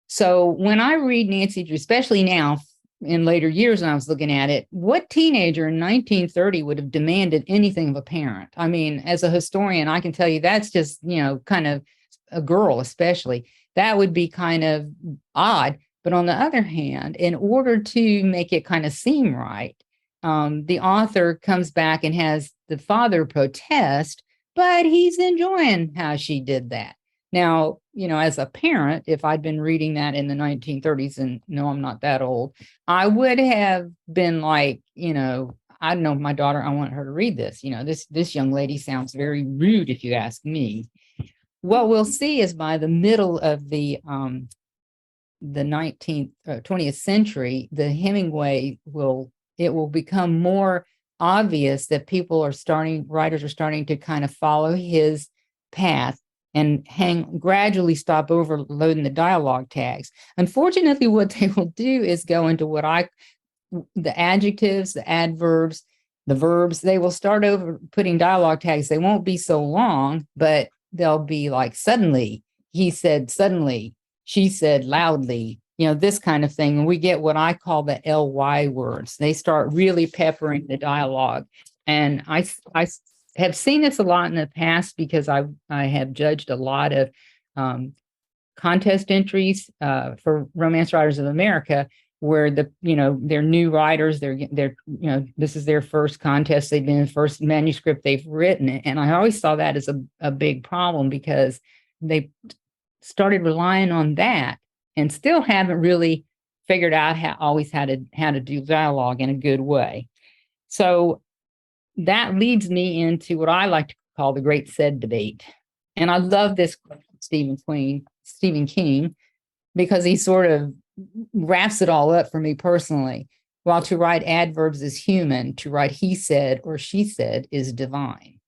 So when I read Nancy Drew, especially now in later years when I was looking at it, what teenager in 1930 would have demanded anything of a parent? I mean, as a historian, I can tell you that's just, kind of a girl, especially. That would be kind of odd. But on the other hand, in order to make it kind of seem right, the author comes back and has the father protest, but he's enjoying how she did that. Now, as a parent, if I'd been reading that in the 1930s, and no, I'm not that old, I would have been like, I know my daughter, I want her to read this. This young lady sounds very rude, if you ask me. What we'll see is by the middle of the 20th century, the Hemingway will become more obvious that writers are starting to kind of follow his path and gradually stop overloading the dialogue tags. Unfortunately, what they will do is go into the adjectives, the adverbs, the verbs. They will start over putting dialogue tags. They won't be so long, but they'll be like suddenly, he said suddenly, she said loudly, this kind of thing. And we get what I call the LY words. They start really peppering the dialogue. And I have seen this a lot in the past because I have judged a lot of contest entries for Romance Writers of America where they're new writers, this is their first contest, they've been the first manuscript they've written. And I always saw that as a big problem because they started relying on that and still haven't really figured out how to do dialogue in a good way. So that leads me into what I like to call the great said debate. And I love this Stephen King, because he sort of wraps it all up for me personally. While to write adverbs is human, to write he said or she said is divine.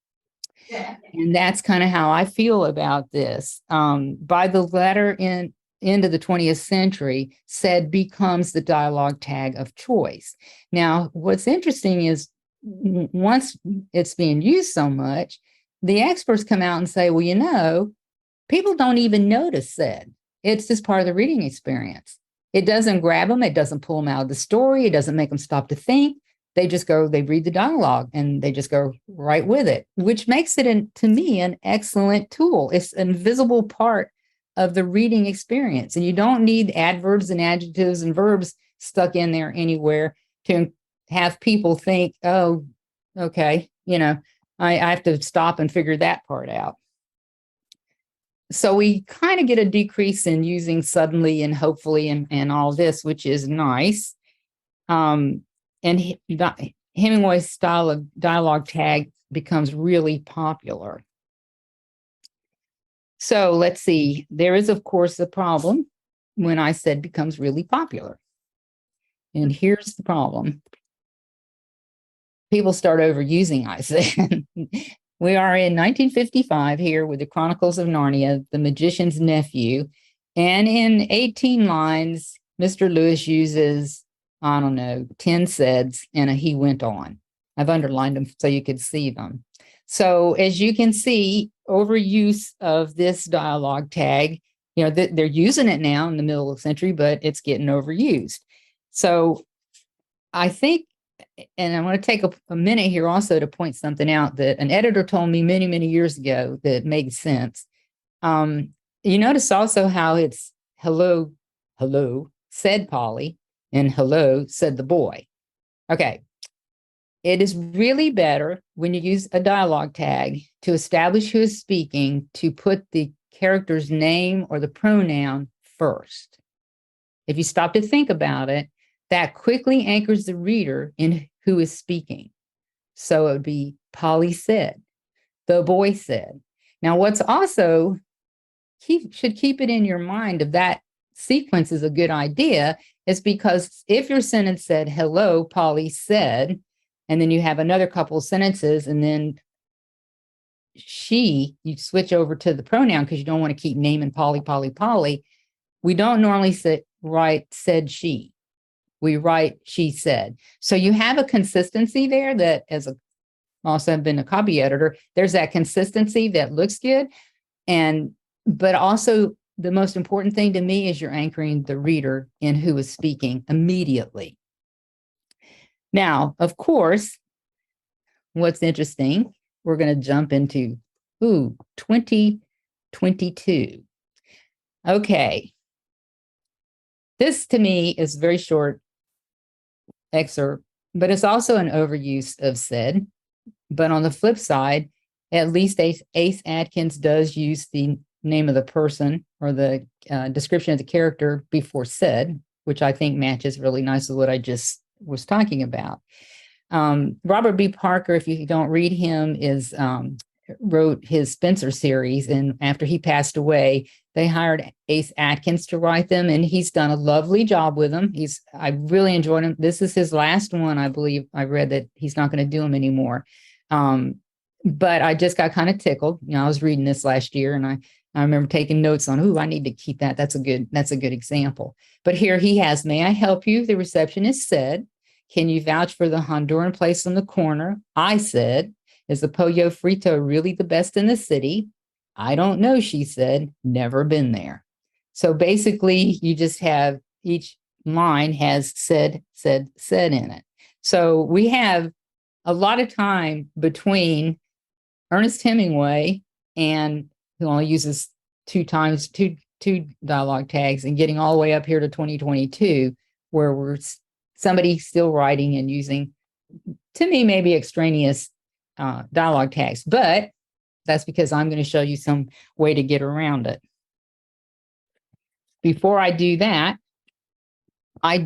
And that's kind of how I feel about this. By the latter end of the 20th century, said becomes the dialogue tag of choice. Now, what's interesting is once it's being used so much, the experts come out and say, well, people don't even notice said. It's just part of the reading experience. It doesn't grab them. It doesn't pull them out of the story. It doesn't make them stop to think. They just they read the dialogue and they just go right with it, which makes it, to me, an excellent tool. It's an invisible part of the reading experience. And you don't need adverbs and adjectives and verbs stuck in there anywhere to have people think, oh, okay, I have to stop and figure that part out. So we kind of get a decrease in using suddenly and hopefully and all this, which is nice. And Hemingway's style of dialogue tag becomes really popular. So let's see. There is, of course, a problem when I said becomes really popular. And here's the problem. People start overusing I said. We are in 1955 here with the Chronicles of Narnia, The Magician's Nephew. And in 18 lines, Mr. Lewis uses, 10 saids and a he went on. I've underlined them so you could see them. So as you can see, overuse of this dialogue tag, they're using it now in the middle of the century, but it's getting overused. So I think, and I want to take a minute here also to point something out that an editor told me many, many years ago that made sense. You notice also how it's hello, said Polly, and hello, said the boy. Okay. It is really better when you use a dialogue tag to establish who is speaking to put the character's name or the pronoun first. If you stop to think about it, that quickly anchors the reader in who is speaking. So it would be Polly said, the boy said. Now, what's also, should keep it in your mind of that sequence is a good idea, is because if your sentence said, hello, Polly said, and then you have another couple of sentences, and then you switch over to the pronoun because you don't want to keep naming Polly. We don't normally write said she. We write she said. So you have a consistency there that also have been a copy editor, there's that consistency that looks good. But also the most important thing to me is you're anchoring the reader in who is speaking immediately. Now, of course, what's interesting, we're going to jump into 2022. Okay. This to me is very short excerpt, but it's also an overuse of said. But on the flip side, at least Ace Atkins does use the name of the person or the description of the character before said, which I think matches really nice with what I just was talking about. Robert B. Parker, if you don't read him, wrote his Spencer series, and after he passed away, they hired Ace Atkins to write them, and he's done a lovely job with them. I really enjoyed him. This is his last one, I believe. I read that he's not going to do them anymore. But I just got kind of tickled. I was reading this last year, and I remember taking notes on, I need to keep that. That's a good example. But here he has, may I help you? The receptionist said, can you vouch for the Honduran place on the corner? I said, is the pollo frito really the best in the city? I don't know, she said, never been there. So basically, you just have each line has said in it. So we have a lot of time between Ernest Hemingway, and who only uses two dialogue tags, and getting all the way up here to 2022, where somebody still writing and using, to me, maybe extraneous dialogue tags, but that's because I'm going to show you some way to get around it. Before I do that, I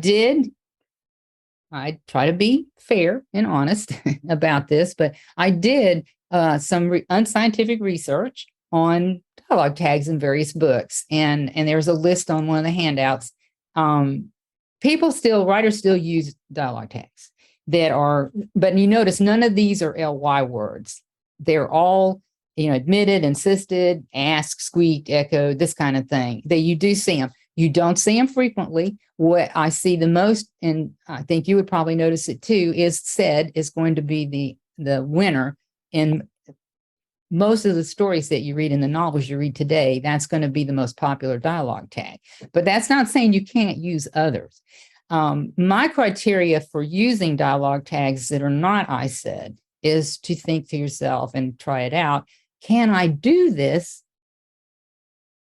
try to be fair and honest about this, but I did some unscientific research on dialogue tags in various books. And there's a list on one of the handouts. Writers still use dialogue tags but you notice none of these are ly words. They're all, admitted, insisted, ask, squeaked, echoed, this kind of thing. You do see them. You don't see them frequently. What I see the most, and I think you would probably notice it too, is said is going to be the winner in most of the stories that you read in the novels you read today. That's going to be the most popular dialogue tag. But that's not saying you can't use others. My criteria for using dialogue tags that are not I said is to think to yourself and try it out. Can I do this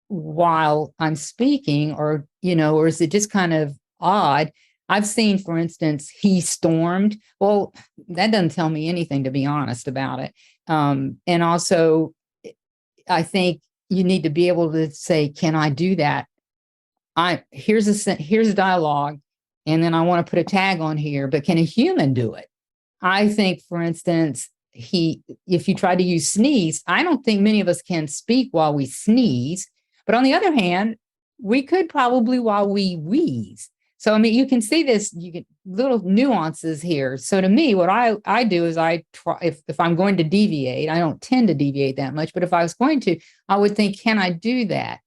while I'm speaking, or is it just kind of odd? I've seen, for instance, he stormed. Well, that doesn't tell me anything, to be honest about it. And also, I think you need to be able to say, can I do that? Here's a dialogue, and then I want to put a tag on here, but can a human do it? I think, for instance, if you try to use sneeze, I don't think many of us can speak while we sneeze. But on the other hand, we could probably while we wheeze. So, I mean, you can see this, you get little nuances here. So to me, what I do is I try, if I'm going to deviate, I don't tend to deviate that much, but if I was going to, I would think, can I do that?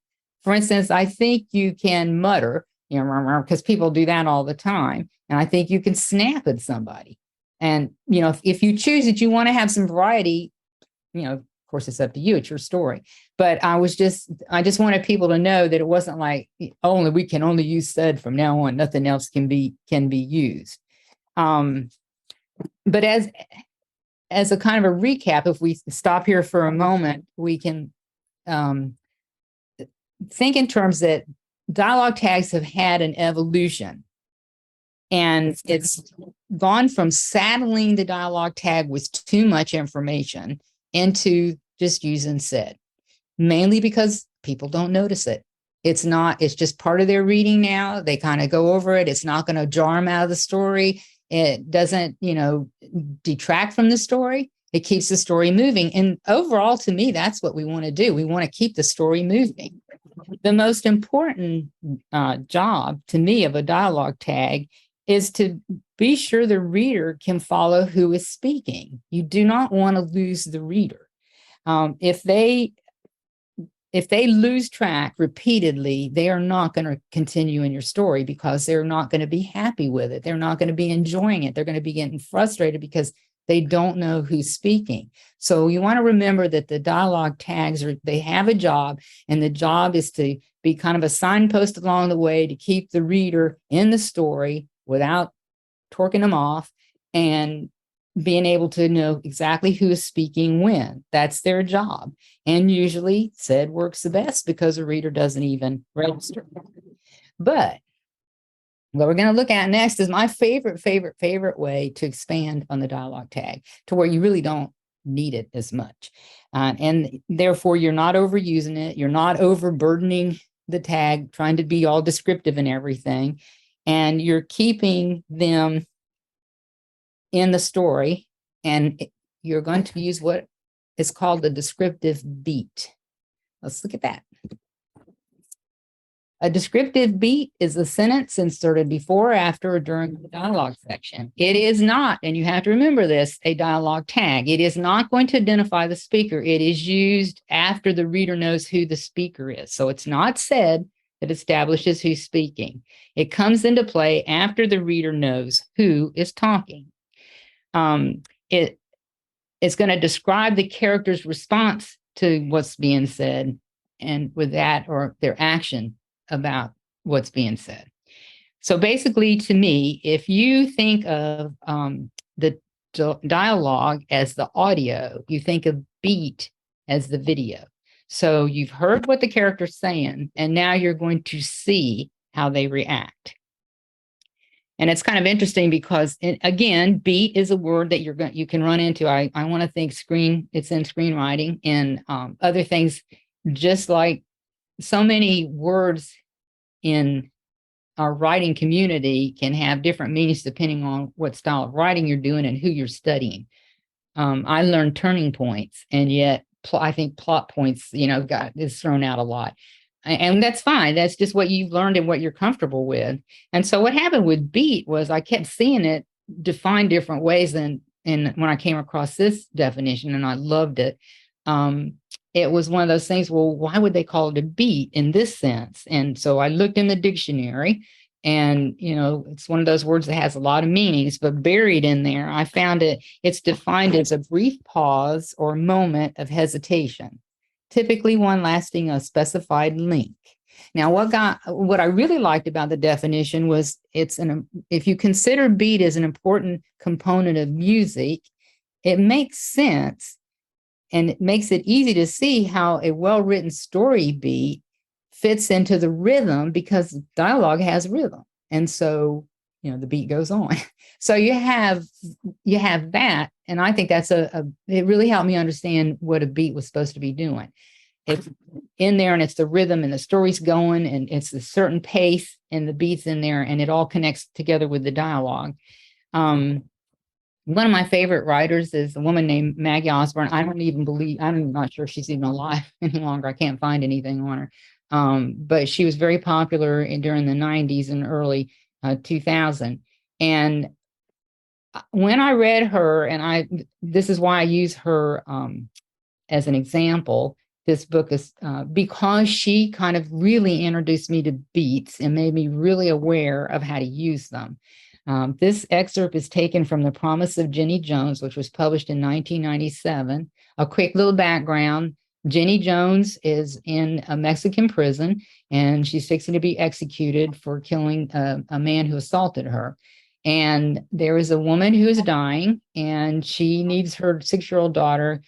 For instance, I think you can mutter, because people do that all the time. And I think you can snap at somebody. And, if you choose that you want to have some variety, of course, it's up to you. It's your story. But I just wanted people to know that it wasn't like we can only use said from now on. Nothing else can be used. But as a kind of a recap, if we stop here for a moment, we can think in terms that dialogue tags have had an evolution. And it's gone from saddling the dialogue tag with too much information into just using said, mainly because people don't notice it. It's just part of their reading now. They kind of go over it. It's not going to jar them out of the story. It doesn't, detract from the story. It keeps the story moving. And overall, to me, that's what we want to do. We want to keep the story moving. The most important job to me of a dialogue tag is to be sure the reader can follow who is speaking. You do not want to lose the reader. If they lose track repeatedly, they are not going to continue in your story because they're not going to be happy with it. They're not going to be enjoying it. They're going to be getting frustrated because they don't know who's speaking. So you want to remember that the dialogue tags they have a job, and the job is to be kind of a signpost along the way to keep the reader in the story without torquing them off and being able to know exactly who is speaking when. That's their job. And usually said works the best because the reader doesn't even register. But what we're going to look at next is my favorite way to expand on the dialogue tag to where you really don't need it as much. And therefore, you're not overusing it. You're not overburdening the tag, trying to be all descriptive and everything. And you're keeping them in the story. And you're going to use what is called the descriptive beat. Let's look at that. A descriptive beat is a sentence inserted before, after, or during the dialogue section. It is not, and you have to remember this, a dialogue tag. It is not going to identify the speaker. It is used after the reader knows who the speaker is. So it's not said that establishes who's speaking. It comes into play after the reader knows who is talking. It's going to describe the character's response to what's being said, and with that, or their action about what's being said. So basically, to me, if you think of the dialogue as the audio, you think of beat as the video. So you've heard what the character's saying, and now you're going to see how they react. And it's kind of interesting because again, beat is a word that you can run into. I want to think it's in screenwriting and other things, just like so many words in our writing community can have different meanings depending on what style of writing you're doing and who you're studying. I learned turning points, and yet I think plot points, is thrown out a lot. And that's fine. That's just what you've learned and what you're comfortable with. And so what happened with beat was I kept seeing it defined different ways and when I came across this definition, and I loved it. It was one of those things, well, why would they call it a beat in this sense? And so I looked in the dictionary, and it's one of those words that has a lot of meanings, but buried in there, I found it's defined as a brief pause or moment of hesitation, typically one lasting a specified length. Now, what I really liked about the definition was if you consider beat as an important component of music, it makes sense. And it makes it easy to see how a well-written story beat fits into the rhythm, because dialogue has rhythm. And so, the beat goes on. So you have that. And I think that's it really helped me understand what a beat was supposed to be doing. It's in there, and it's the rhythm, and the story's going, and it's a certain pace, and the beat's in there, and it all connects together with the dialogue. One of my favorite writers is a woman named Maggie Osborne. I'm not sure she's even alive any longer. I can't find anything on her. But she was very popular during the 90s and early 2000. And when I read her, and this is why I use her as an example, this book is because she kind of really introduced me to beats and made me really aware of how to use them. This excerpt is taken from The Promise of Jenny Jones, which was published in 1997. A quick little background. Jenny Jones is in a Mexican prison, and she's fixing to be executed for killing a man who assaulted her. And there is a woman who is dying, and she needs her 6-year-old daughter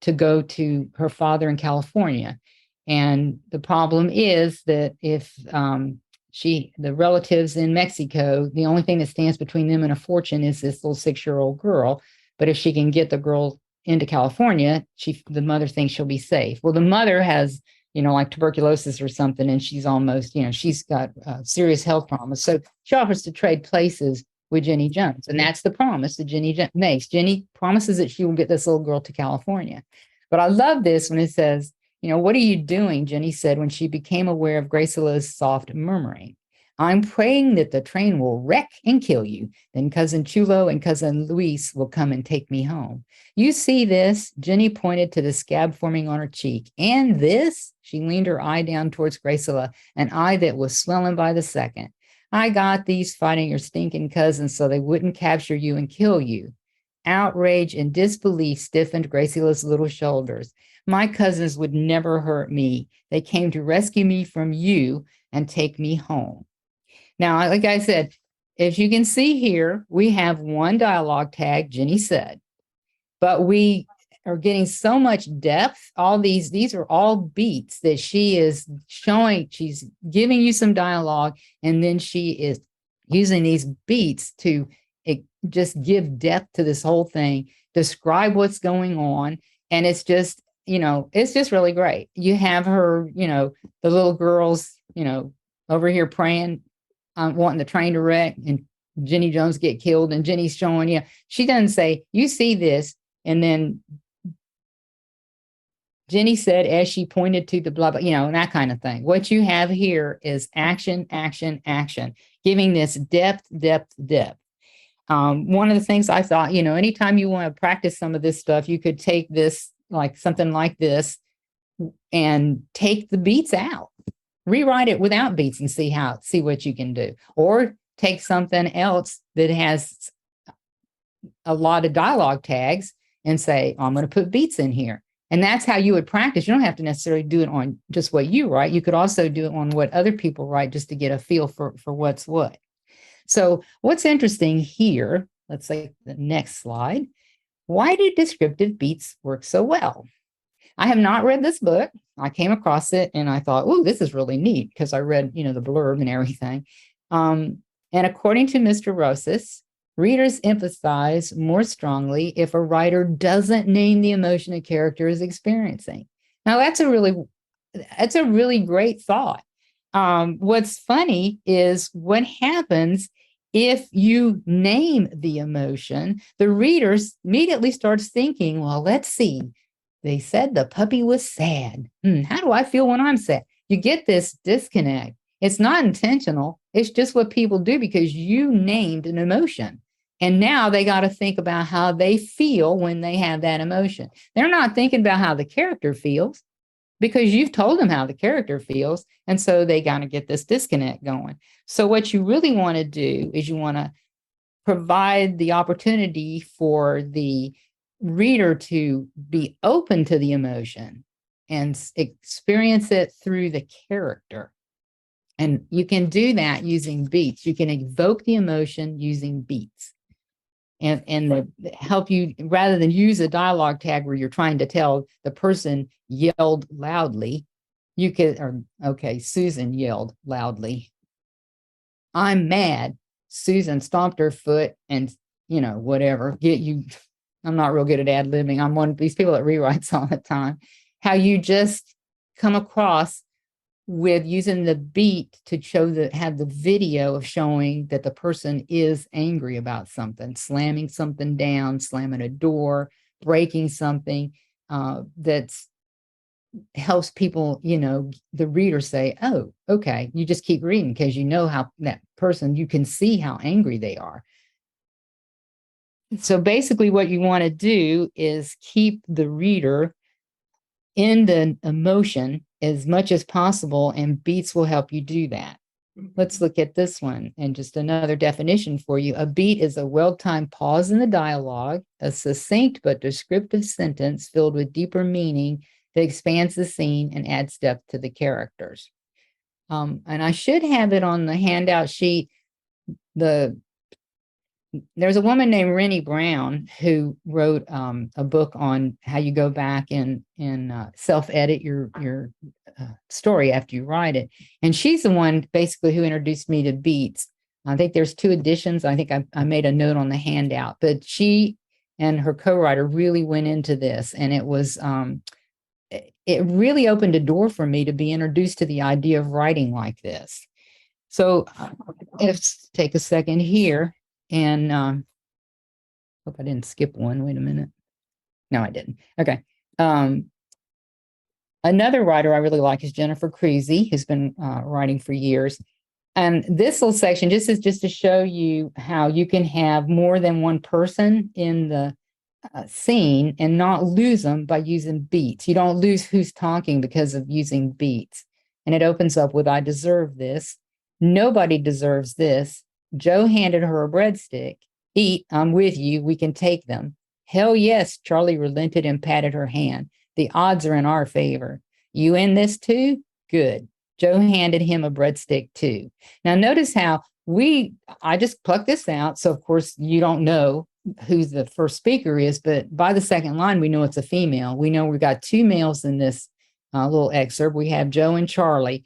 to go to her father in California. And the problem is that if the relatives in Mexico, the only thing that stands between them and a fortune is this little 6-year-old girl. But if she can get the girl into California, the mother thinks she'll be safe. Well, the mother has, like tuberculosis or something, and she's almost, she's got serious health problems. So she offers to trade places with Jenny Jones. And that's the promise that Jenny makes. Jenny promises that she will get this little girl to California. But I love this when it says, what are you doing? Jenny said when she became aware of Gracela's soft murmuring. I'm praying that the train will wreck and kill you. Then Cousin Chulo and Cousin Luis will come and take me home. You see this? Jenny pointed to the scab forming on her cheek. And this? She leaned her eye down towards Gracela, an eye that was swelling by the second. I got these fighting your stinking cousins so they wouldn't capture you and kill you. Outrage and disbelief stiffened Gracela's little shoulders. My cousins would never hurt me. They came to rescue me from you and take me home. Now, like I said, as you can see here, we have one dialogue tag, Jenny said, but we are getting so much depth. These are all beats that she is showing. She's giving you some dialogue, and then she is using these beats to just give depth to this whole thing, describe what's going on. And it's just, it's just really great. You have her, the little girls, over here praying, wanting the train to wreck, and Jenny Jones get killed, and Jenny's showing you. She doesn't say, you see this, and then Jenny said, as she pointed to the blah, blah, and that kind of thing. What you have here is action, action, action, giving this depth, depth, depth. One of the things I thought, anytime you want to practice some of this stuff, you could take this, like something like this, and take the beats out, rewrite it without beats and see what you can do. Or take something else that has a lot of dialogue tags and say, I'm going to put beats in here. And that's how you would practice. You don't have to necessarily do it on just what you write. You could also do it on what other people write, just to get a feel for what's what. So what's interesting here, let's say the next slide. Why do descriptive beats work so well? I have not read this book. I came across it and I thought, oh, this is really neat, because I read, the blurb and everything. And according to Mr. Rosas, readers emphasize more strongly if a writer doesn't name the emotion a character is experiencing. Now, that's a really great thought. What's funny is what happens if you name the emotion, the reader immediately starts thinking, well, let's see. They said the puppy was sad. How do I feel when I'm sad? You get this disconnect. It's not intentional. It's just what people do because you named an emotion. And now they got to think about how they feel when they have that emotion. They're not thinking about how the character feels because you've told them how the character feels. And so they got to get this disconnect going. So what you really want to do is you want to provide the opportunity for the reader to be open to the emotion and experience it through the character. And you can do that using beats. You can evoke the emotion using beats. And help you, rather than use a dialogue tag where you're trying to tell the person yelled loudly, you could, or okay, Susan yelled loudly. I'm mad. Susan stomped her foot and, whatever, I'm not real good at ad-libbing. I'm one of these people that rewrites all the time. How you just come across with using the beat to have the video of showing that the person is angry about something, slamming something down, slamming a door, breaking something, that's helps people, the reader say, oh, okay, you just keep reading because you know how that person, you can see how angry they are. So basically what you want to do is keep the reader in the emotion as much as possible, and beats will help you do that. Let's look at this one and just another definition for you. A beat is a well-timed pause in the dialogue, a succinct but descriptive sentence filled with deeper meaning that expands the scene and adds depth to the characters. And I should have it on the handout sheet. There's a woman named Rennie Brown who wrote a book on how you go back and self-edit your story after you write it. And she's the one basically who introduced me to beats. I think there's 2 editions. I think I made a note on the handout, but she and her co-writer really went into this, and it was it really opened a door for me to be introduced to the idea of writing like this. So let's take a second here. And hope I didn't skip one. Wait a minute. No, I didn't. Okay. Another writer I really like is Jennifer Creasy, who's been writing for years. And this little section just is just to show you how you can have more than one person in the scene and not lose them by using beats. You don't lose who's talking because of using beats. And it opens up with, I deserve this. Nobody deserves this. Joe handed her a breadstick. Eat, I'm with you. We can take them. Hell yes, Charlie relented and patted her hand. The odds are in our favor. You in this too? Good. Joe handed him a breadstick too. Now notice how I just plucked this out. So of course you don't know who the first speaker is, but by the second line, we know it's a female. We know we've got 2 males in this little excerpt. We have Joe and Charlie,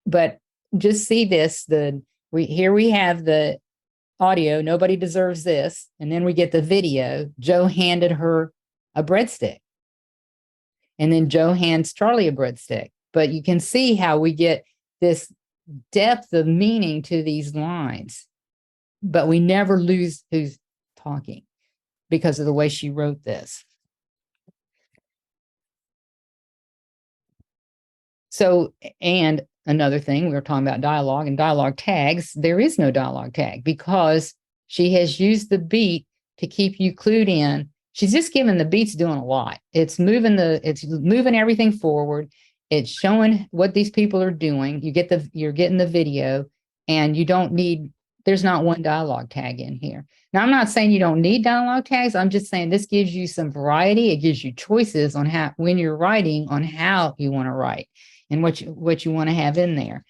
but just see this, here we have the audio, nobody deserves this. And then we get the video, Joe handed her a breadstick. And then Joe hands Charlie a breadstick. But you can see how we get this depth of meaning to these lines, but we never lose who's talking because of the way she wrote this. So, and another thing, we were talking about dialogue and dialogue tags. There is no dialogue tag because she has used the beat to keep you clued in. She's just given the beats doing a lot. It's moving everything forward. It's showing what these people are doing. You're getting the video, and there's not one dialogue tag in here. Now, I'm not saying you don't need dialogue tags. I'm just saying this gives you some variety. It gives you choices on when you're writing, on how you want to write and what you want to have in there.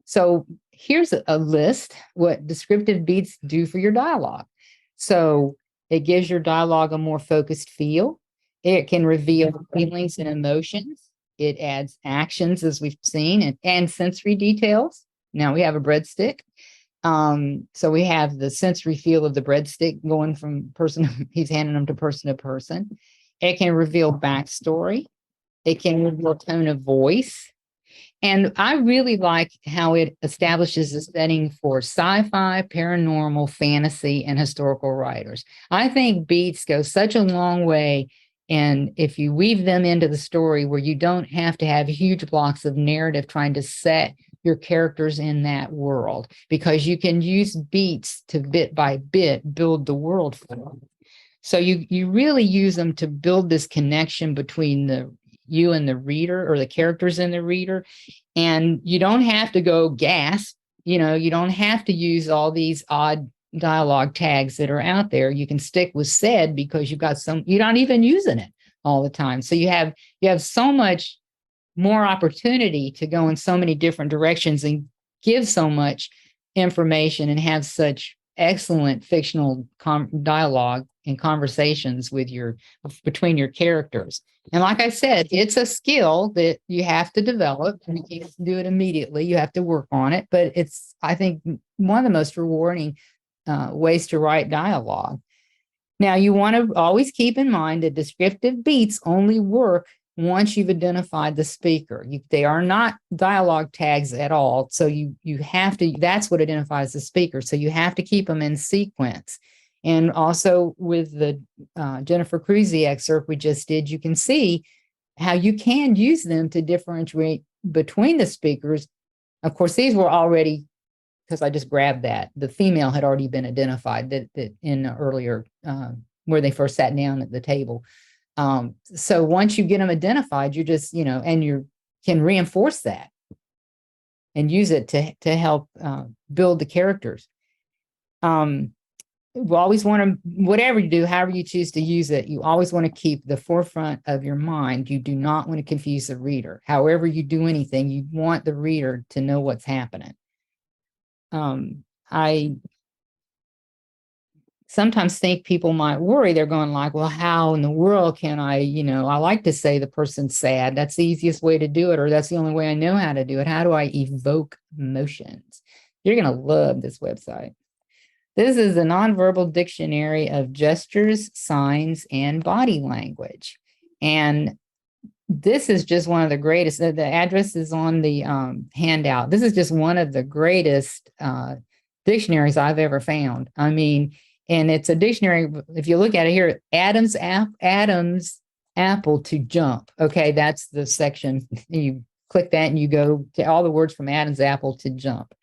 So here's a list, what descriptive beats do for your dialogue. So it gives your dialogue a more focused feel. It can reveal feelings and emotions. It adds actions, as we've seen, and sensory details. Now we have a breadstick. So we have the sensory feel of the breadstick going from person, he's handing them to person. It can reveal backstory. It can reveal tone of voice. And I really like how it establishes a setting for sci-fi, paranormal, fantasy, and historical writers. I think beats go such a long way. And if you weave them into the story where you don't have to have huge blocks of narrative trying to set your characters in that world, because you can use beats to bit by bit build the world for them. So you really use them to build this connection between you and the reader, or the characters in the reader. And you don't have to go gasp, you don't have to use all these odd dialogue tags that are out there. You can stick with said because you're not even using it all the time. So you have so much more opportunity to go in so many different directions and give so much information and have such excellent fictional dialogue and conversations between your characters. And like I said, it's a skill that you have to develop, and you can't do it immediately. You have to work on it, but it's, I think, one of the most rewarding ways to write dialogue. Now, you want to always keep in mind that descriptive beats only work once you've identified the speaker. They are not dialogue tags at all. So you have to, that's what identifies the speaker. So you have to keep them in sequence. And also with the Jennifer Cruzy excerpt we just did, you can see how you can use them to differentiate between the speakers. Of course, these were already, because I just grabbed that, the female had already been identified that in earlier, where they first sat down at the table. So once you get them identified, you're just, and you can reinforce that and use it to help build the characters. We always want to, whatever you do, however you choose to use it, you always want to keep the forefront of your mind. You do not want to confuse the reader. However you do anything, you want the reader to know what's happening. I sometimes think people might worry. They're going like, well, how in the world can I like to say the person's sad. That's the easiest way to do it, or that's the only way I know how to do it. How do I evoke emotions? You're going to love this website. This is a nonverbal dictionary of gestures, signs, and body language. And this is just one of the greatest. The address is on the handout. This is just one of the greatest dictionaries I've ever found. I mean, and it's a dictionary. If you look at it here, Adam's apple to jump. Okay, that's the section. You click that and you go to all the words from Adam's apple to jump.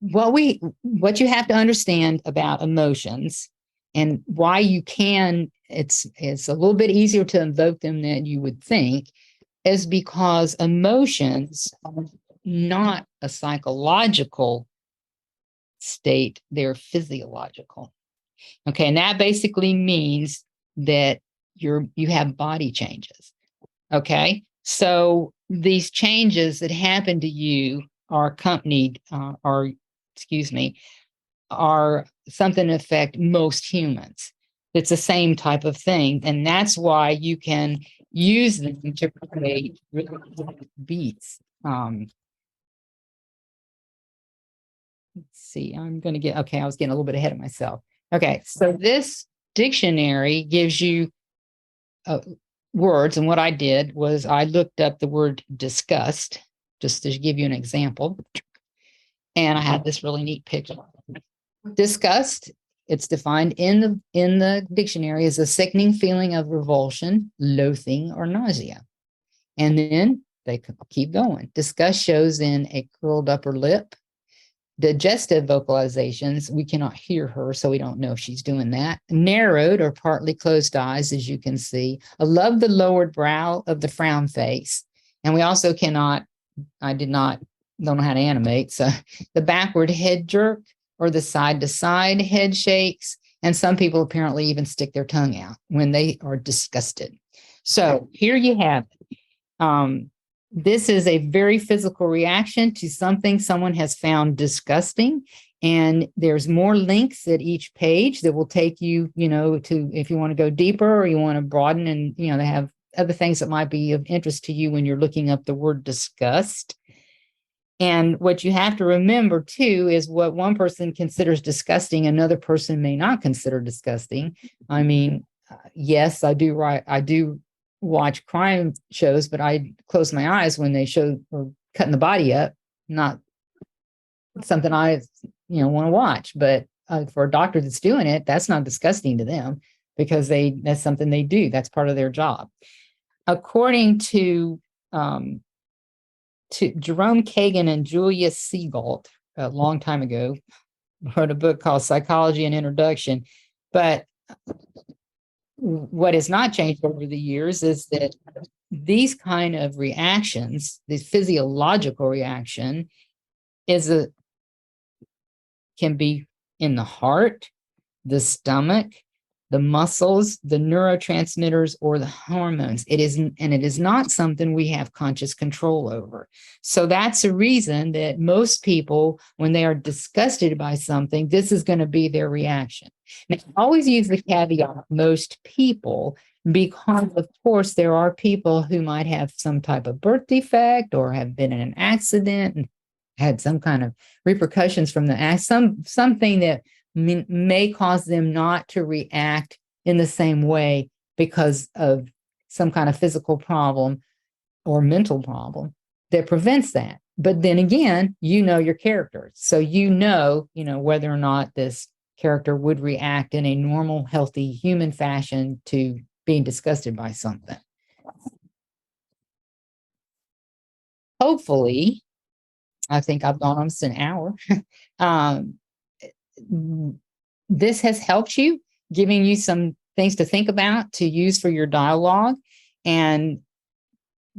What you have to understand about emotions and why you can, it's a little bit easier to invoke them than you would think, is because emotions are not a psychological state, they're physiological. Okay, and that basically means that you have body changes. Okay, so these changes that happen to you are accompanied, are something that affect most humans. It's the same type of thing. And that's why you can use them to create beats. Let's see, I was getting a little bit ahead of myself. Okay, so this dictionary gives you words. And what I did was I looked up the word disgust, just to give you an example. And I had this really neat picture. Disgust, it's defined in the dictionary as a sickening feeling of revulsion, loathing, or nausea. And then they keep going. Disgust shows in a curled upper lip. Digestive vocalizations, we cannot hear her, so we don't know if she's doing that. Narrowed or partly closed eyes, as you can see. Above the lowered brow of the frown face. And we also cannot, don't know how to animate, so the backward head jerk or the side-to-side head shakes. And some people apparently even stick their tongue out when they are disgusted. So here you have it. This is a very physical reaction to something someone has found disgusting. And there's more links at each page that will take you, to, if you want to go deeper or you want to broaden, and, they have other things that might be of interest to you when you're looking up the word disgust. And what you have to remember too is what one person considers disgusting, another person may not consider disgusting. I mean, yes, I do watch crime shows, but I close my eyes when they show or cutting the body up, not something I, want to watch. But for a doctor that's doing it, that's not disgusting to them because that's something they do. That's part of their job. According to Jerome Kagan and Julia Seagalt a long time ago, wrote a book called Psychology and Introduction. But what has not changed over the years is that these kind of reactions, this physiological reaction, can be in the heart, the stomach, the muscles, the neurotransmitters, or the hormones. It is not something we have conscious control over. So that's a reason that most people, when they are disgusted by something, this is going to be their reaction. Now, I always use the caveat, most people, because of course there are people who might have some type of birth defect or have been in an accident and had some kind of repercussions from the act, something that may cause them not to react in the same way because of some kind of physical problem or mental problem that prevents that. But then again, your character. So whether or not this character would react in a normal, healthy human fashion to being disgusted by something. Hopefully, I think I've gone almost an hour. This has helped you, giving you some things to think about to use for your dialogue, and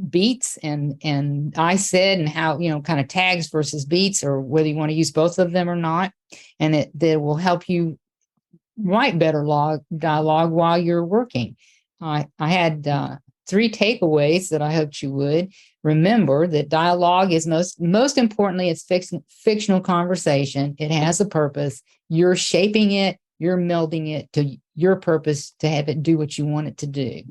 beats and I said, and how, kind of tags versus beats, or whether you want to use both of them or not. And that will help you write better dialogue while you're working. I had 3 takeaways that I hoped you would remember. That dialogue is most importantly, it's fictional conversation. It has a purpose. You're shaping it, you're melding it to your purpose to have it do what you want it to do.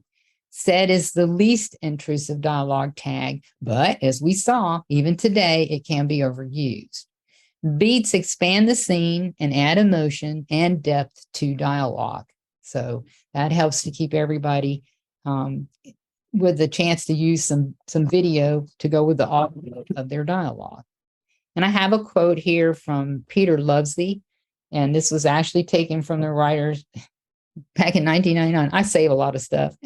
Said is the least intrusive dialogue tag, but as we saw, even today, it can be overused. Beats expand the scene and add emotion and depth to dialogue. So that helps to keep everybody with the chance to use some video to go with the audio of their dialogue. And I have a quote here from Peter Lovesey, and this was actually taken from the writers back in 1999. I save a lot of stuff.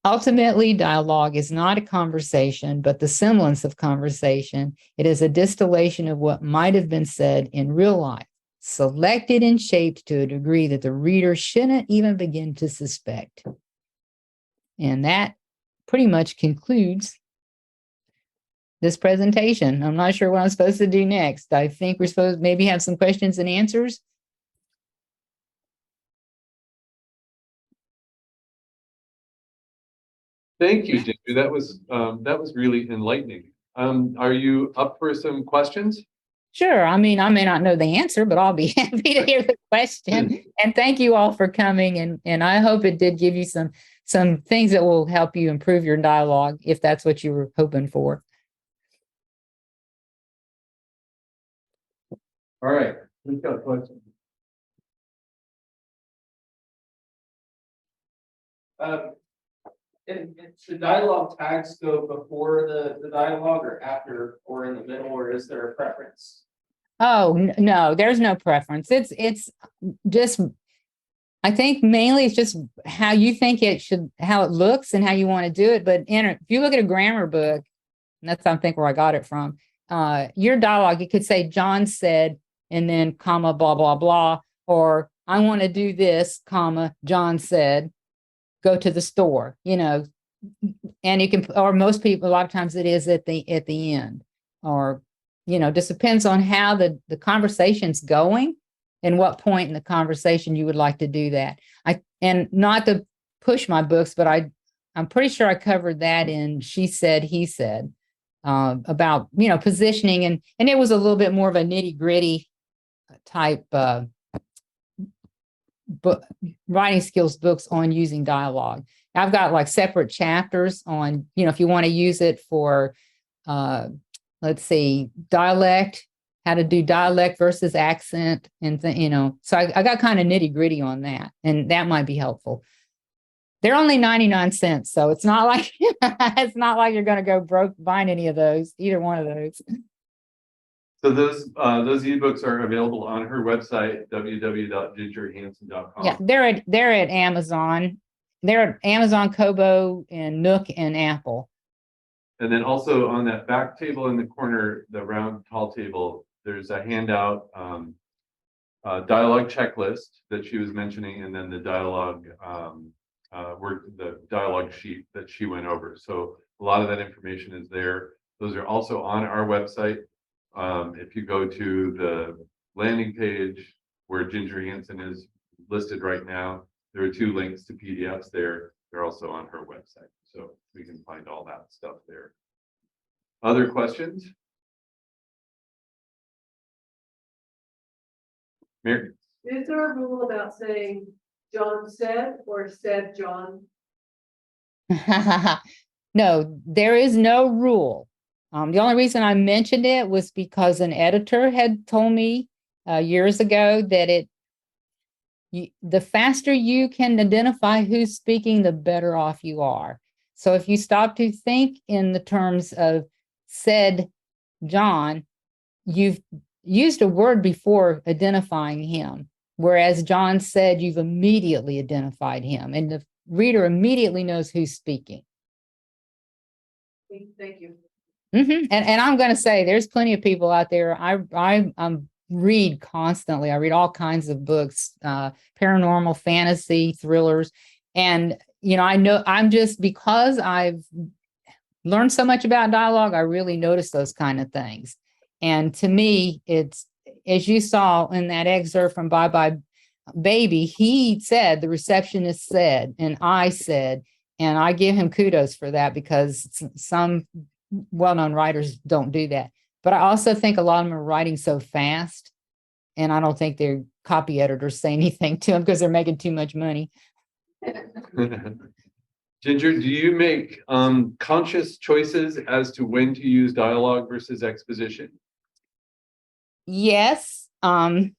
Ultimately, dialogue is not a conversation, but the semblance of conversation. It is a distillation of what might have been said in real life, selected and shaped to a degree that the reader shouldn't even begin to suspect. And that pretty much concludes this presentation. I'm not sure what I'm supposed to do next. I think we're supposed to maybe have some questions and answers. Thank you, Ginger. That was really enlightening. Are you up for some questions? Sure. I mean, I may not know the answer, but I'll be happy to hear the question. And thank you all for coming. And I hope it did give you some things that will help you improve your dialogue, if that's what you were hoping for. All right. We've got a question. And should dialogue tags go before the dialogue or after or in the middle, or is there a preference? Oh, no, there's no preference. It's just, I think mainly it's just how you think how it looks and how you want to do it. But if you look at a grammar book, and that's, I think, where I got it from, your dialogue, you could say John said, and then comma, blah, blah, blah, or I want to do this, comma, John said, go to the store, and you can, or most people, a lot of times it is at the end, or, just depends on how the conversation's going and what point in the conversation you would like to do that. And not to push my books, but I'm pretty sure I covered that in She Said, He Said, about, positioning, and it was a little bit more of a nitty gritty type, book, writing skills books on using dialogue. I've got like separate chapters on, if you want to use it for let's see, dialect, how to do dialect versus accent, and so I got kind of nitty gritty on that, and that might be helpful. They're only 99 cents, so it's not like it's not like you're going to go broke buying any of those, either one of those. So those ebooks are available on her website, www.gingerhanson.com. Yeah, they're at Amazon. They're at Amazon, Kobo, and Nook and Apple. And then also on that back table in the corner, the round tall table, there's a handout, dialogue checklist that she was mentioning, and then the dialogue the dialogue sheet that she went over. So a lot of that information is there. Those are also on our website. If you go to the landing page where Ginger Hanson is listed right now, there are 2 links to PDFs there. They're also on her website. So we can find all that stuff there. Other questions? Mary? Is there a rule about saying John said or said John? No, there is no rule. The only reason I mentioned it was because an editor had told me years ago that the faster you can identify who's speaking, the better off you are. So if you stop to think in the terms of said John, you've used a word before identifying him, whereas John said you've immediately identified him, and the reader immediately knows who's speaking. Thank you. And I'm going to say there's plenty of people out there. I read constantly. I read all kinds of books, paranormal, fantasy, thrillers. And, I know I'm just, because I've learned so much about dialogue, I really notice those kind of things. And to me, it's, as you saw in that excerpt from Bye Bye Baby, he said, the receptionist said, and I said, and I give him kudos for that, because some well-known writers don't do that. But I also think a lot of them are writing so fast, and I don't think their copy editors say anything to them because they're making too much money. Ginger, do you make conscious choices as to when to use dialogue versus exposition? Yes. And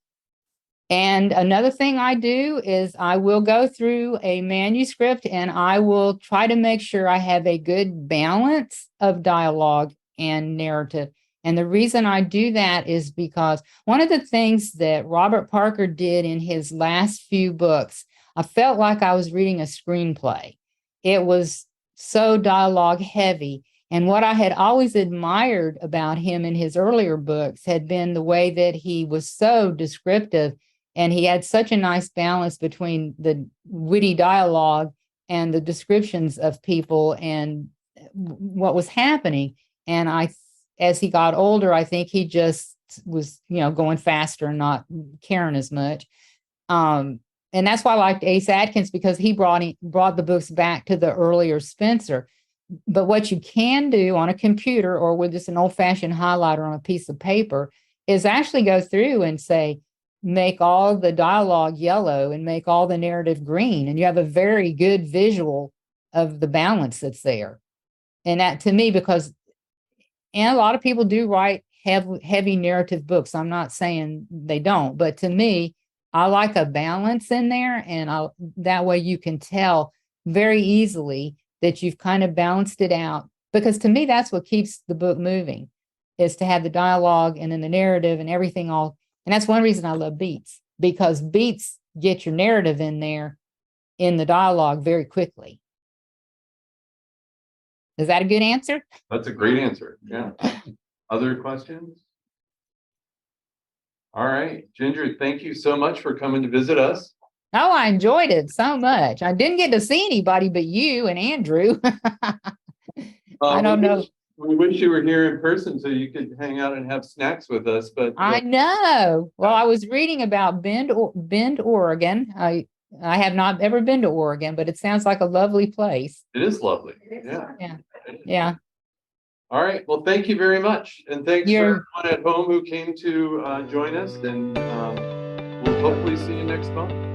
another thing I do is I will go through a manuscript and I will try to make sure I have a good balance of dialogue and narrative. And the reason I do that is because one of the things that Robert Parker did in his last few books, I felt like I was reading a screenplay. It was so dialogue heavy. And what I had always admired about him in his earlier books had been the way that he was so descriptive, and he had such a nice balance between the witty dialogue and the descriptions of people and what was happening. And as he got older, I think he just was, going faster and not caring as much. And that's why I liked Ace Atkins, because he brought the books back to the earlier Spencer. But what you can do on a computer or with just an old-fashioned highlighter on a piece of paper is actually go through and say, make all the dialogue yellow and make all the narrative green. And you have a very good visual of the balance that's there. And that, to me, and a lot of people do write heavy narrative books. I'm not saying they don't, but to me, I like a balance in there. And that way you can tell very easily that you've kind of balanced it out. Because to me, that's what keeps the book moving, is to have the dialogue and then the narrative and everything all. And that's one reason I love beats, because beats get your narrative in there in the dialogue very quickly. Is that a good answer? That's a great answer. Yeah. Other questions? All right, Ginger, thank you so much for coming to visit us. Oh, I enjoyed it so much. I didn't get to see anybody but you and Andrew. I don't know. We wish you were here in person so you could hang out and have snacks with us, but I know. Well, I was reading about Bend, Oregon. I have not ever been to Oregon, but it sounds like a lovely place. it is lovely. Yeah. All right. Well, thank you very much. And thanks You're- for everyone at home who came to join us. And we'll hopefully see you next month.